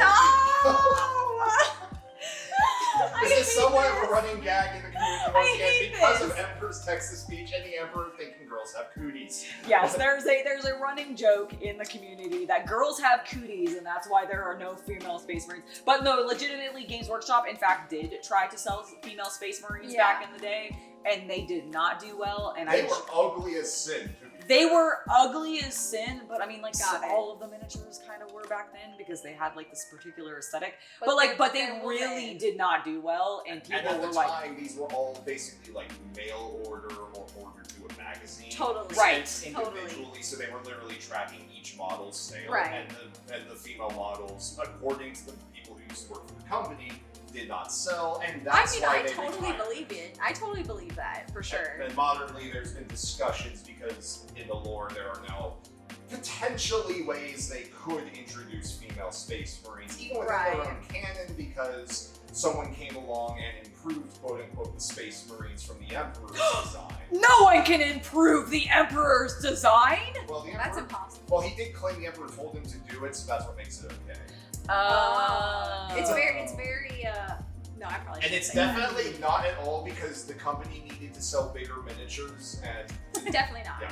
This is somewhat of a running gag in the community once again because of Emperor's text-to-speech and the Emperor thinking girls have cooties. Yes, there's a running joke in the community that girls have cooties and that's why there are no female Space Marines. But no, legitimately, Games Workshop in fact did try to sell female Space Marines back in the day, and they did not do well. And they were ugly as sin. They were ugly as sin, but I mean, like, all of the miniatures kind of were back then because they had like this particular aesthetic. But they really did not do well, and people at were the like, time, these were all basically like mail order or ordered to a magazine. Totally. Individually, so they were literally tracking each model's sale, Right. and the female models, according to the people who used to work for the company, did not sell, and that's why they retired. Believe it. I totally believe that for sure. And modernly, there's been discussions because in the lore there are now potentially ways they could introduce female Space Marines, even within their own canon, because someone came along and improved, quote unquote, the Space Marines from the Emperor's design. no one can improve the Emperor's design. Well, the Emperor, That's impossible. Well, he did claim the Emperor told him to do it, so that's what makes it okay. It's very no, I probably And it's definitely not at all because the company needed to sell bigger miniatures, and definitely not. yeah,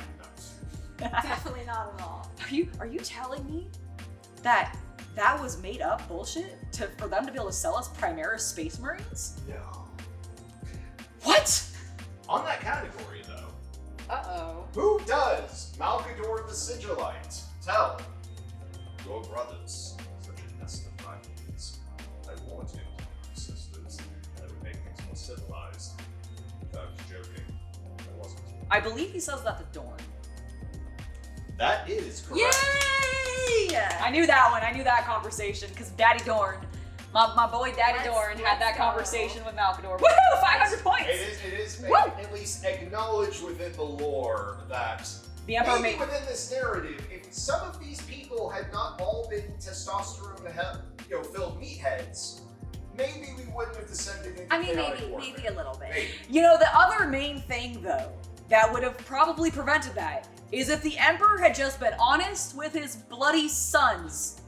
no. Definitely not at all. Are you telling me that was made up bullshit for them to be able to sell us Primaris Space Marines? No. What? On that category, though, Uh-oh. who does Malkador the Sigillite tell your brothers such a nest of dragons? I warned him, sisters, that it would make things more civilized. I was joking. I wasn't. I believe he says that to Dorn. That is correct. Yay! I knew that one. I knew that conversation because Daddy Dorn, my boy Daddy Dorn, had that go. conversation with Malkador. Woohoo! 500 points. It is Woo! at least acknowledged within the lore that The Emperor maybe made. within this narrative, if some of these people had not all been testosterone filled meatheads, maybe we wouldn't have descended into chaotic warfare. maybe a little bit. Maybe. You know, the other main thing though that would have probably prevented that is if the Emperor had just been honest with his bloody sons.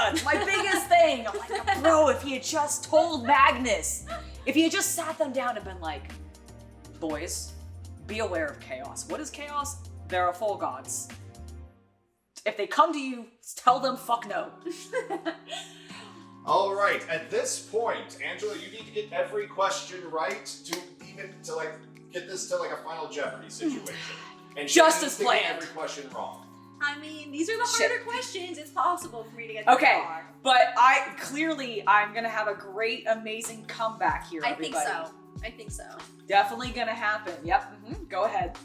It's my biggest thing. I'm like, bro, if he had just told Magnus, if he had just sat them down and been like, boys, be aware of chaos. What is chaos? There are full gods. If they come to you, tell them fuck no. All right, at this point, Angela, you need to get every question right to get this to a final Jeopardy situation. And Just she as needs to get planned. every question wrong. I mean, these are the harder questions. It's possible for me to get Okay, wrong. but I'm gonna have a great, amazing comeback here, I think everybody. so. I think so. Definitely gonna happen. Yep. Go ahead.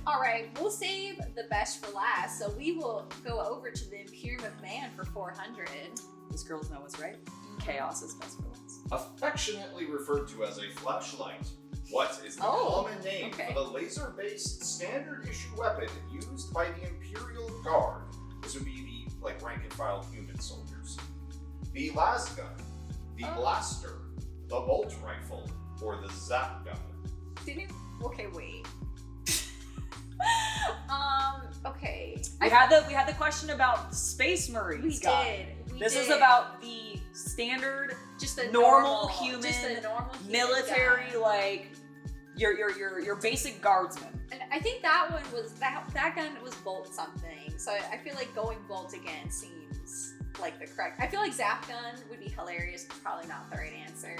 All right, we'll save the best for last. So we will go over to the Imperium of Man for 400. These girls know what's right. Chaos is best for last. Affectionately referred to as a flashlight, what is the Oh, common name okay. for the laser-based standard issue weapon used by the Imperial Guard? This would be the rank and file human soldiers. The las gun, the blaster, the bolt rifle, or the zap gun. Didn't you? Okay, wait. Okay. We had the question about the Space Marines. We gun. did. This is about the standard, just the normal human, just the normal human military, gun. like your basic guardsman. And I think that one was that gun was bolt something. So I feel like going bolt again seems like the correct. I feel like zap gun would be hilarious, but probably not the right answer.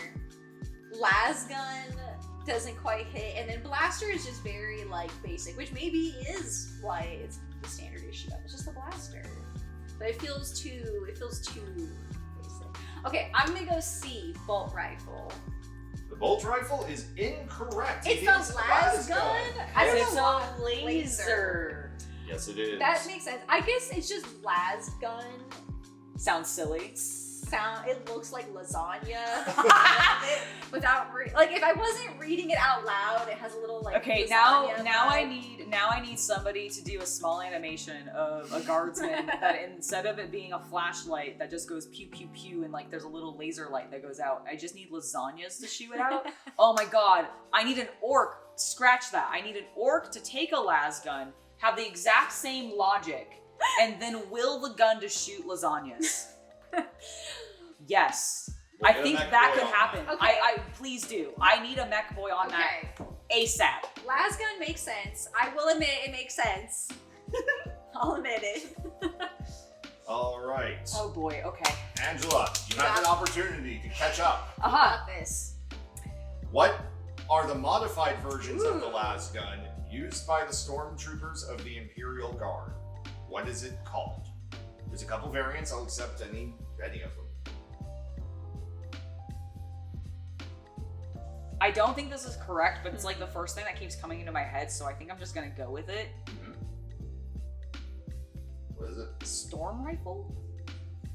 Las gun doesn't quite hit, and then blaster is just very basic, which maybe is why it's the standard issue. It's just a blaster, but it feels too basic. Okay, I'm gonna go C, bolt rifle. The bolt rifle is incorrect. It's It the is las gun. I don't It's know why. a laser. Yes, it is. That makes sense. I guess it's just las gun. Sounds silly. It looks like lasagna without if I wasn't reading it out loud, it has a little Okay, lasagna now vibe. I need somebody to do a small animation of a guardsman that instead of it being a flashlight that just goes pew pew pew and there's a little laser light that goes out, I just need lasagnas to shoot it out. Oh my god, I need an orc. Scratch that. I need an orc to take a las gun, have the exact same logic, and then will the gun to shoot lasagnas. Yes. We'll I get a think mech that boy could on happen. that. Okay. I please do. I need a mech boy on that ASAP. Las gun makes sense. I will admit it makes sense. I'll admit it. All right. Oh boy, okay. Angela, you have an opportunity to catch up. Got this. What are the modified versions of the las gun used by the stormtroopers of the Imperial Guard? What is it called? There's a couple variants. I'll accept any of them. I don't think this is correct, but it's the first thing that keeps coming into my head, so I think I'm just gonna go with it. What is it? Storm rifle?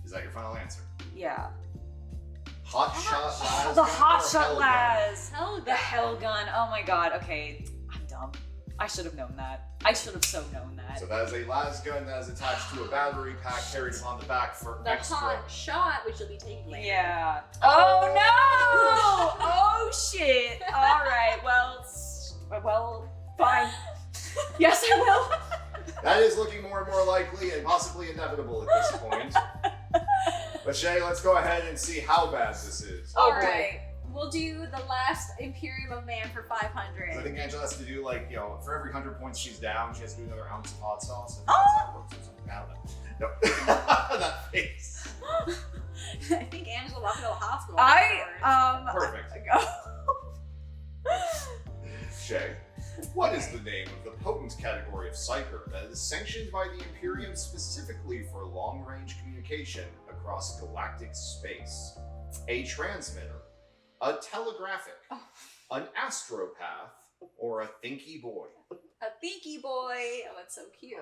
Is that your final answer? Yeah. Hot shot las. The gun hot or shot hell gun? las. Hell The hell gun. Oh my god. Okay. I'm dumb. I should have known that. I should have so known that. So that is a las gun that is attached to a battery pack carried on the back for The extra. hot shot, which you'll be taking later. Yeah. Oh no! Oh shit. All right. Well, fine. Yes, I will. That is looking more and more likely and possibly inevitable at this point. But Shay, let's go ahead and see how bad this is. Oh, All boy. right. We'll do the last Imperium of Man for 500. So I think Angela has to do for every 100 points she's down, she has to do another ounce of hot sauce. Oh! That's how it works or something. I don't know. No. That face. I think Angela walked to the hospital. Perfect. Shay, what is the name of the potent category of psyker that is sanctioned by the Imperium specifically for long-range communication across galactic space? A transmitter, a telegraphic, an astropath, or a thinky boy? A thinky boy. Oh, that's so cute.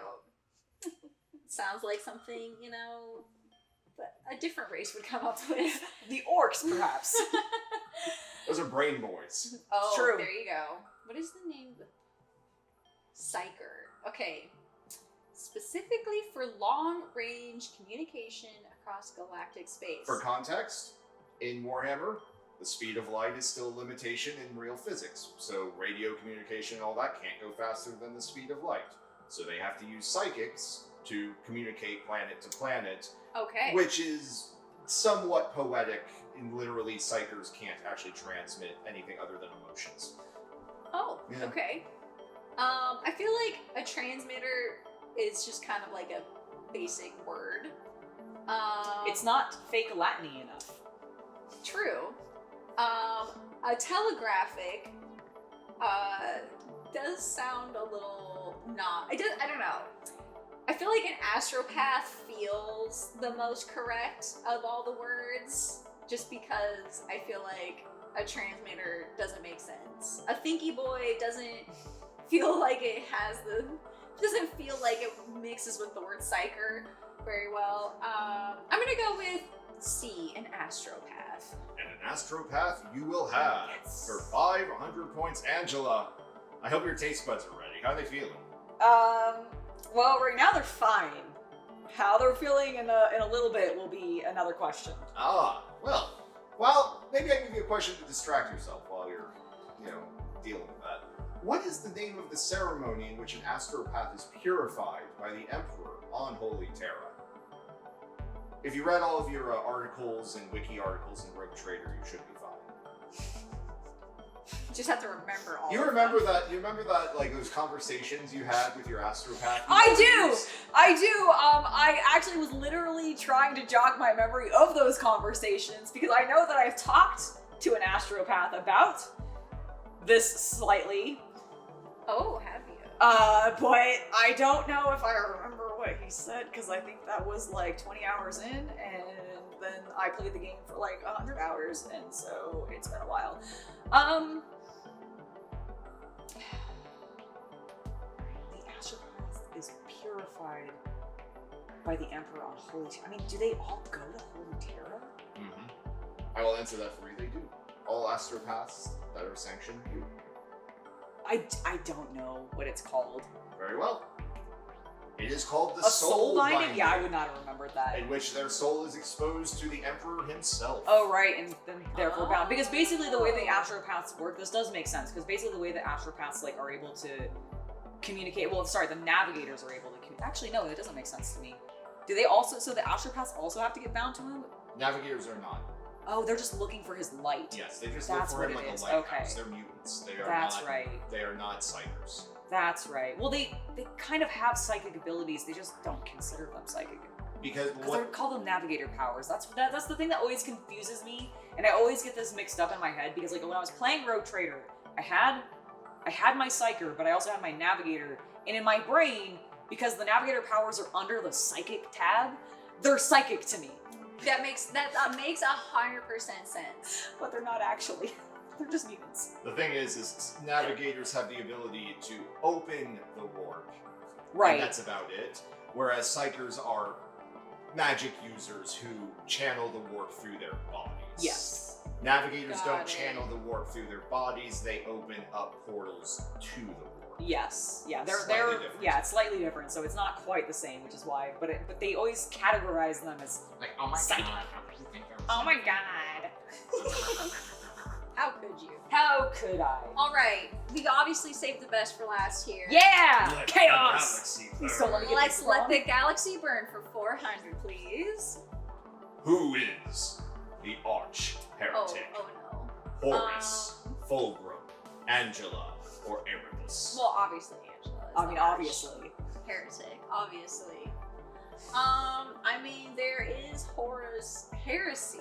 Sounds like something, that a different race would come up with. The orcs, perhaps. Those are brain boys. Oh, True. there you go. What is the name of the psyker? Okay. Specifically for long-range communication across galactic space. For context, in Warhammer, the speed of light is still a limitation in real physics. So radio communication and all that can't go faster than the speed of light. So they have to use psychics to communicate planet to planet, Okay. which is somewhat poetic. And literally, psychers can't actually transmit anything other than emotions. Oh, Yeah. okay. I feel like a transmitter is just kind of like a basic word. It's not fake Latin-y enough. True. A telegraphic does sound a little not. I don't know. I feel like an astropath feels the most correct of all the words, just because I feel like a transmitter doesn't make sense. A thinky boy doesn't feel like it mixes with the word psyker very well. I'm gonna go with C, an astropath. And an astropath you will have. Yes. For 500 points, Angela. I hope your taste buds are ready. How are they feeling? Well, right now they're fine. How they're feeling in a little bit will be another question. Well, maybe I can give you a question to distract yourself while you're, dealing with that. What is the name of the ceremony in which an astropath is purified by the Emperor on Holy Terra? If you read all of your articles and wiki articles in Rogue Trader, you should be fine. Just have to remember all. You of remember them. that? You remember that, like those conversations you had with your astropath? I do. I actually was literally trying to jog my memory of those conversations because I know that I've talked to an astropath about this slightly. Oh, have you? But I don't know if I remember what he said because I think that was like 20 hours in, and then I played the game for like 100 hours, and so it's been a while. The astropath is purified by the Emperor on Holy Terra. I mean, do they all go to Holy Terra? Mm-hmm. I will answer that for you. They do. All astropaths that are sanctioned do. I don't know what it's called. Very well. It is called the A soul binding? binding. Yeah, I would not have remembered that. In which their soul is exposed to the Emperor himself. Oh, right, and then therefore bound. Because basically the way the astropaths work, this does make sense, because basically the way the astropaths like are able to communicate, the navigators are able to communicate. Actually, no, that doesn't make sense to me. Do they also, so the astropaths also have to get bound to him? Navigators are not. Oh, they're just looking for his light. Yes, they just That's look for him what it like is. a lighthouse. Okay. They're mutants. They are That's not, right. They are not psychers. That's right. Well, they kind of have psychic abilities, they just don't consider them psychic. Because They call them navigator powers. That's the thing that always confuses me, and I always get this mixed up in my head because like when I was playing Rogue Trader, I had my psyker, but I also had my navigator, and in my brain, because the navigator powers are under the psychic tab, they're psychic to me. That makes 100% sense. But they're not actually. They're just mutants. the thing is navigators have the ability to open the warp. Right. And that's about it. Whereas psychers are magic users who channel the warp through their bodies. Yes. Navigators Got don't it. channel the warp through their bodies, they open up portals to the warp. Yes. Yeah. They're Slightly different. yeah. It's slightly different, so it's not quite the same, which is why. But they always categorize them as Like, oh my psychic. god, how could you think that was Oh my god. How could you? How could I? All right, we obviously saved the best for last here. Yeah. Let the Chaos. galaxy Please don't let me burn. get Let's this let wrong. the galaxy burn for 400, please. Who is the arch heretic? Oh no. Horus, Fulgrim, Angela, or Erebus? Well, obviously Angela. Is I mean, the arch obviously. heretic, obviously. I mean, there is Horus heresy,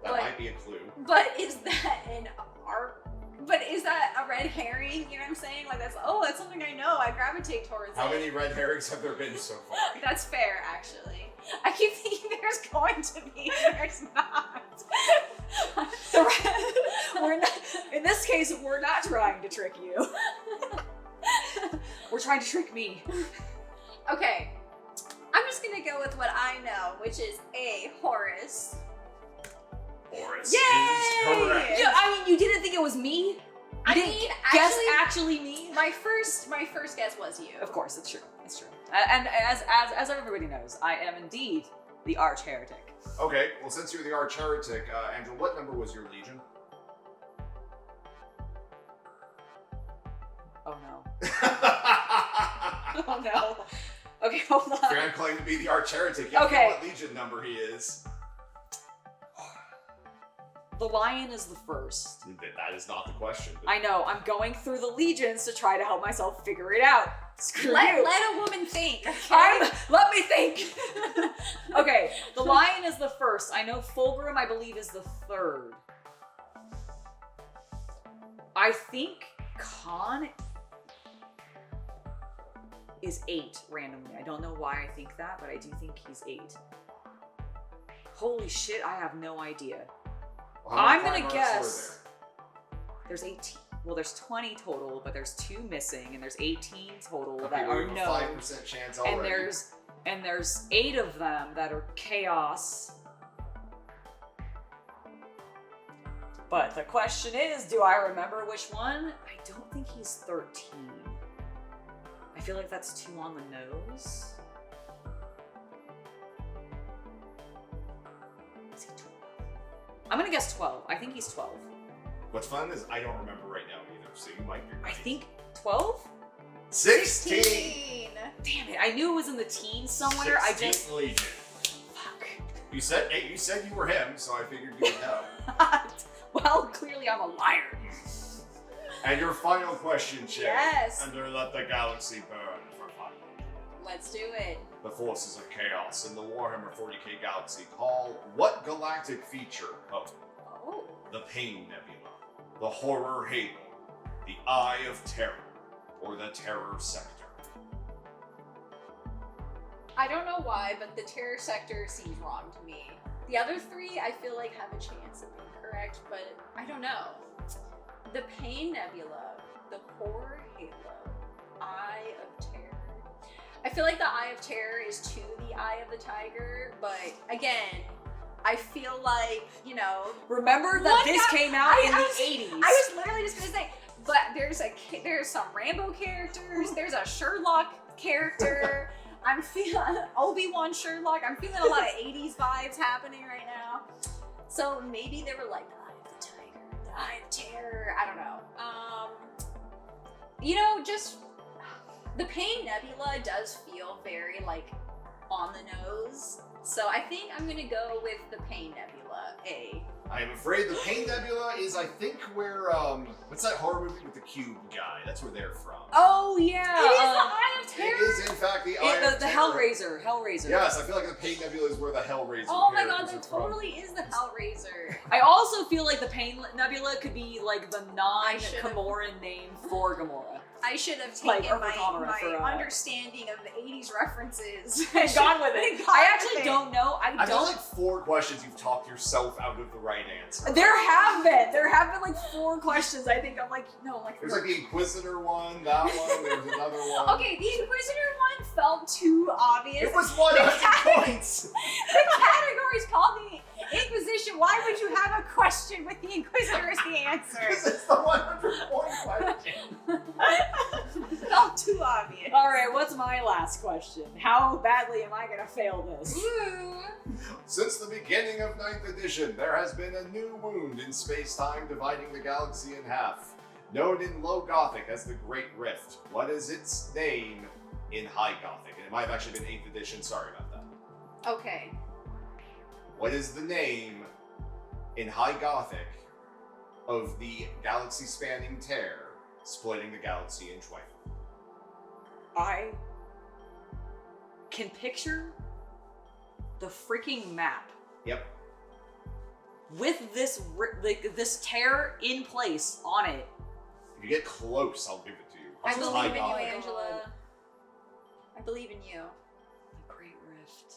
that but- might be a clue. but is that an art? But is that a red herring? You know what I'm saying? Like that's something I know. I gravitate towards How it. many red herrings have there been so far? That's fair, actually. I keep thinking there's going to be, there's not. We're not. In this case, we're not trying to trick you. We're trying to trick me. Okay, I'm just gonna go with what I know, which is A, Horus. Horus Yay! is correct. Yeah, I mean, you didn't think it was me? You I didn't mean, guess actually, me? my first guess was you. Of course, it's true. It's true. And as everybody knows, I am indeed the arch heretic. Okay, well, since you're the arch heretic, Andrew, what number was your legion? Oh no. Oh no. Okay, hold If you're on. gonna claim to be the arch heretic, you have to Okay. know what legion number he is. The lion is the first. That is not the question. I know, I'm going through the legions to try to help myself figure it out. Screw Let you. a woman think. Okay? Let me think. Okay, the lion is the first. I know Fulgrim, I believe, is the third. I think Khan is 8 randomly. I don't know why I think that, but I do think he's 8. Holy shit, I have no idea. I'm gonna guess there's 18. Well, there's 20 total, but there's 2 missing, and there's 18 total that are no. 5% chance already. And there's 8 of them that are chaos. But the question is, do I remember which one? I don't think he's 13. I feel like that's too on the nose. Is he 12? I'm gonna guess 12. I think he's 12. What's fun is I don't remember right now either, so you might be right. I think 12? 16! Damn it, I knew it was in the teens somewhere. 16th Legion. Fuck. You said you were him, so I figured you would know. Well, clearly I'm a liar. And your final question, Shea. Yes. Under Let the Galaxy Burn for fun. Let's do it. The forces of chaos in the Warhammer 40k galaxy call what galactic feature of the Pain Nebula, the Horror Halo, the Eye of Terror, or the Terror Sector? I don't know why, but the Terror Sector seems wrong to me. The other 3 I feel like have a chance of being correct, but I don't know. The Pain Nebula, the Horror Halo, Eye of Terror. I feel like the Eye of Terror is to the Eye of the Tiger, but again, I feel like, you know... Remember that this came out in the 80s. I was literally just gonna say, but there's some Rambo characters, there's a Sherlock character, I'm feeling Obi-Wan Sherlock, I'm feeling a lot of 80s vibes happening right now. So maybe they were like, the Eye of the Tiger, the Eye of Terror, I don't know. You know, just, the Pain Nebula does feel very, like, on the nose. So I think I'm gonna go with the Pain Nebula, A. I am afraid the Pain Nebula is, I think, where, what's that horror movie with the cube guy? That's where they're from. Oh, yeah. It is the Eye of Terror. It is, in fact, the Eye of the Terror. Hellraiser. Yes, I feel like the Pain Nebula is where the Hellraiser Oh my god, characters that are from. totally is the Hellraiser. I also feel like the Pain Nebula could be like the non-Gamoran name for Gamora. I should have Like, taken or my Gamora for, understanding of the 80s references and gone with it. I actually don't know. I feel like 4 questions you've talked yourself out of the right answer. There have been like 4 questions. I think I'm like, no, like. There's like the Inquisitor one, that one, there's another one. Okay, the Inquisitor one felt too obvious. It was 100 points! The category's called the Inquisition. Why would you have a question with the Inquisitor as the answer? Because it's the 100-point question. Felt too obvious. All right, what's my last question? How badly am I gonna fail this? Ooh. Since the beginning of 9th edition, there has been a new wound in space-time dividing the galaxy in half. Known in Low Gothic as the Great Rift. What is its name in High Gothic? And it might have actually been 8th edition, sorry about that. Okay. What is the name in High Gothic of the galaxy-spanning tear splitting the galaxy in twain? I can picture the freaking map. Yep. With this tear in place on it. If you get close, I'll give it to you. I It's believe High in you, Gothic. Angela. I believe in you. The Great Rift.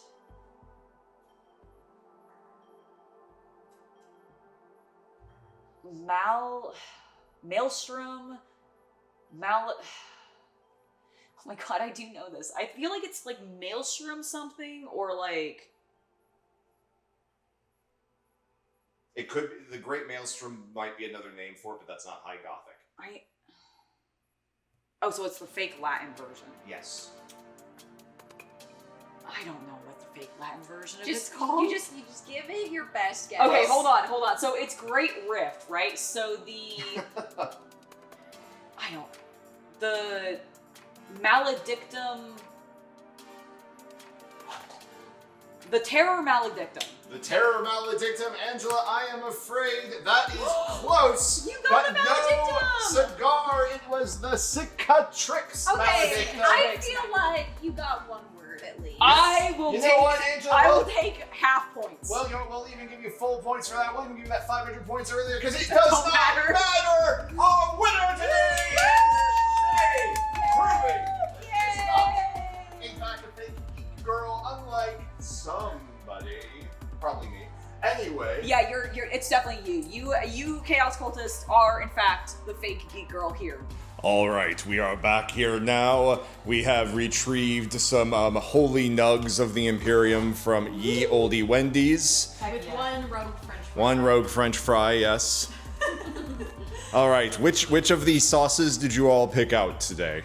Maelstrom. Oh my god, I do know this. I feel like it's like Maelstrom something, or like... It could be, the Great Maelstrom might be another name for it, but that's not High Gothic. Oh, so it's the fake Latin version. Yes. I don't know what the fake Latin version of Just it's called. you just give it your best guess. Okay, hold on. So it's Great Rift, right? So the the Maledictum, the Terror Maledictum. The Terror Maledictum, Angela, I am afraid that is close. You got but the Maledictum! No cigar, it was the Cicatrix Okay, Maledictum. I feel like you got one word at least. I will You take. know what, Angela? I will take half points. Well, you know what, we'll even give you full points for that. We'll even give you that 500 points earlier, because it does not matter. Our winner today is Shea, proving it's not, in fact, a fake geek girl, unlike somebody, probably me. Anyway. yeah, you're. It's definitely you. You Chaos Cultists are in fact the fake geek girl here. All right, we are back here now. We have retrieved some holy nugs of the Imperium from ye olde Wendy's. With one rogue French fry. One rogue French fry, yes. All right, which of these sauces did you all pick out today?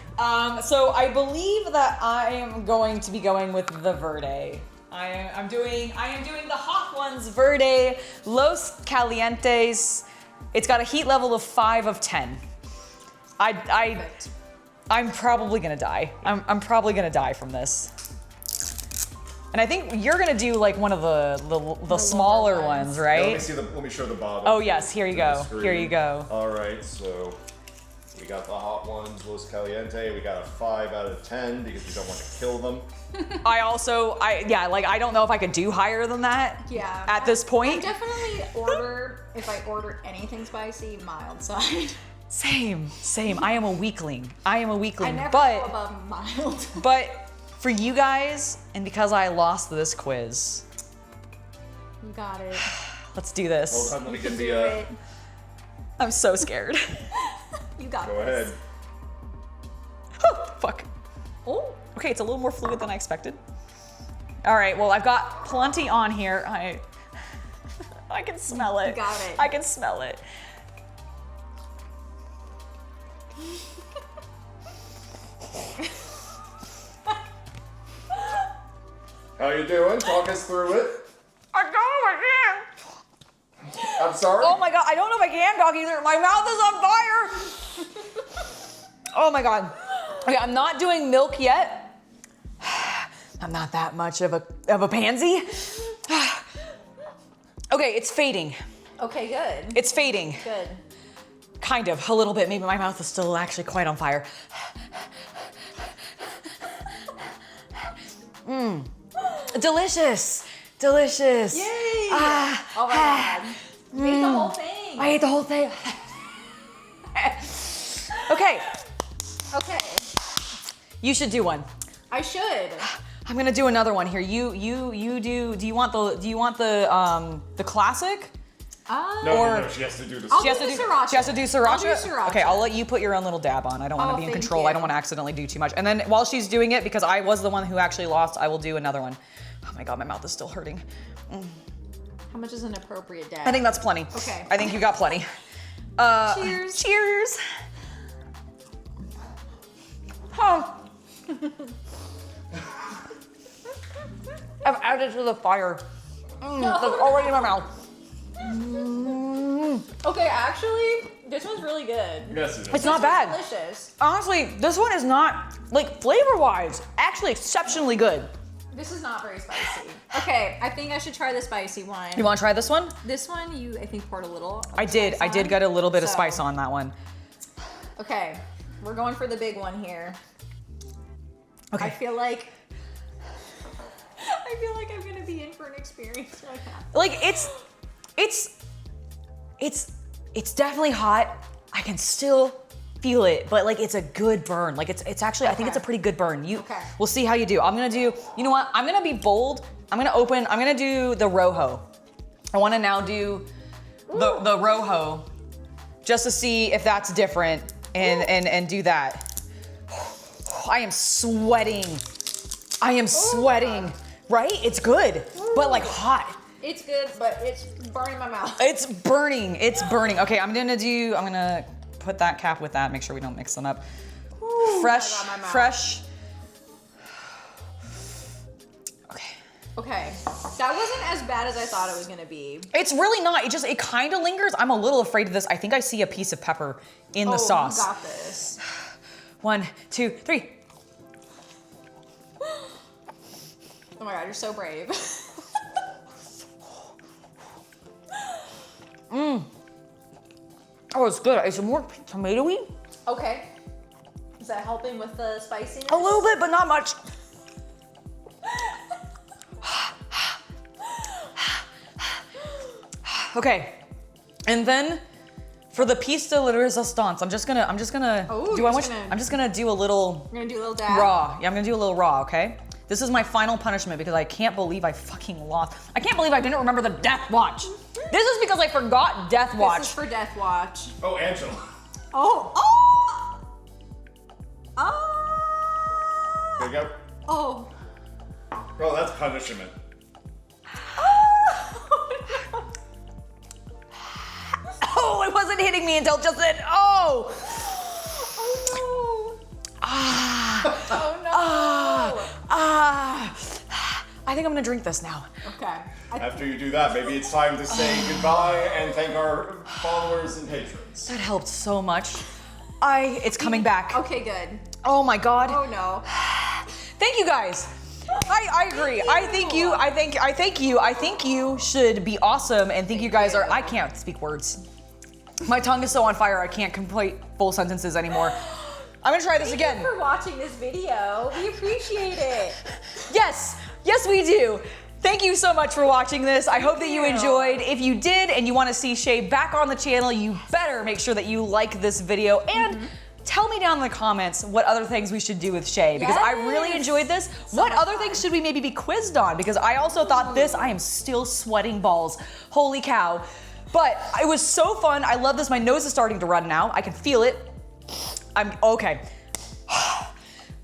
So I believe that I am going to be going with the Verde. I am doing the hot ones, Verde Los Calientes. It's got a heat level of 5 of 10. I'm probably gonna die. I'm probably gonna die from this. And I think you're gonna do like one of the smaller ones, right? Let me show the bottle. Oh yes, here you go. Here you go. All right, so we got the hot ones, Los Caliente. We got a 5 out of 10 because we don't want to kill them. I don't know if I could do higher than that. Yeah. At this point. I definitely if I order anything spicy, mild side. Same. I am a weakling. I never go above mild. But for you guys, and because I lost this quiz, You got it. let's do this. Hold on, let me You get can the. do it. I'm so scared. You got Go this. ahead. Oh, fuck. Oh. Okay, it's a little more fluid than I expected. All right, well, I've got plenty on here. I can smell it. You got it. I can smell it. How you doing? Talk us through it. I don't know if I can. I'm sorry. Oh my god, I don't know if I can talk either. My mouth is on fire. Oh my god. Okay, I'm not doing milk yet. I'm not that much of a pansy. Okay, it's fading. Okay, good. It's fading. Good. Kind of, a little bit. Maybe my mouth is still actually quite on fire. Mmm. Delicious. Delicious. Yay! Ah, Oh my god. You ate the whole thing. I ate the whole thing. Okay, Okay. you should do one. I should. I'm gonna do another one here. You do. Do you want the classic? No, she has to do this. I'll She has do to the do sriracha. She has to do sriracha. I'll do sriracha. Okay, I'll let you put your own little dab on. I don't want to be in thank control. you. I don't want to accidentally do too much. And then while she's doing it, because I was the one who actually lost, I will do another one. Oh my god, my mouth is still hurting. How much is an appropriate dab? I think that's plenty. Okay. I think you got plenty. Cheers. Cheers. Oh. I've added to the fire. That's already in my mouth. Okay, actually, this one's really good. Yes, it is. It's not bad. Delicious. Honestly, this one is not, like, flavor-wise, actually exceptionally good. This is not very spicy. Okay, I think I should try the spicy one. You want to try this one? This one, you I think poured a little. I did spice on. get a little bit of So, spice on that one. Okay, we're going for the big one here. Okay. I feel like I'm gonna be in for an experience like that. Like, it's definitely hot. I can still feel it, but like it's a good burn. Like it's actually, I think it's a pretty good burn. We'll see how you do. I'm gonna do, you know what? I'm gonna be bold. I'm gonna do the Rojo. I wanna now do the Rojo just to see if that's different and do that. I am sweating. Right? It's good, but like hot. It's good, but it's burning my mouth. It's burning. Okay, I'm gonna put that cap with that. Make sure we don't mix them up. Fresh. Okay, that wasn't as bad as I thought it was gonna be. It's really not. It kind of lingers. I'm a little afraid of this. I think I see a piece of pepper in the sauce. You got this. 1, 2, 3. Oh my god, you're so brave. Oh, it's good. Is it more tomatoey? Okay. Is that helping with the spiciness? A little bit, but not much. Okay, and then for the piece de resistance, I'm just gonna. Oh, I'm just gonna do a little You're gonna do a little dab? raw. Yeah, I'm gonna do a little raw. Okay. This is my final punishment because I can't believe I fucking lost. I can't believe I didn't remember the Death Watch. This is because I forgot Death Watch. This is for Death Watch. Oh, Angela. Oh. There you go. Oh. Oh, that's punishment. Oh, it wasn't hitting me until just then. Oh. Oh no. Oh no. I think I'm gonna drink this now. Okay. After you do that, maybe it's time to say goodbye and thank our followers and patrons. That helped so much. It's coming back. Okay, good. Oh my God. Oh no. Thank you guys. I agree. I think you should be awesome and think you guys are, I can't speak words. My tongue is so on fire I can't complete full sentences anymore. I'm gonna try this again. Thank you for watching this video. We appreciate it. Yes, we do. Thank you so much for watching this. I hope that you enjoyed. If you did and you want to see Shea back on the channel, you better make sure that you like this video and tell me down in the comments what other things we should do with Shea because I really enjoyed this. What other things should we maybe be quizzed on? Because I also thought I am still sweating balls. Holy cow. But it was so fun. I love this. My nose is starting to run now. I can feel it. I'm okay.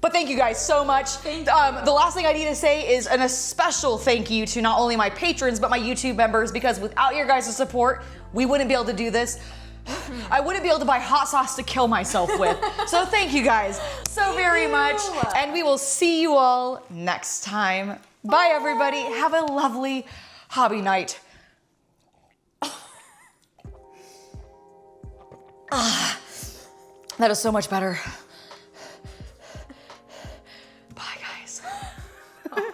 But thank you guys so much. The last thing I need to say is a special thank you to not only my patrons, but my YouTube members, because without your guys' support, we wouldn't be able to do this. I wouldn't be able to buy hot sauce to kill myself with. So thank you guys so very much. And we will see you all next time. Bye everybody. Have a lovely hobby night. That is so much better.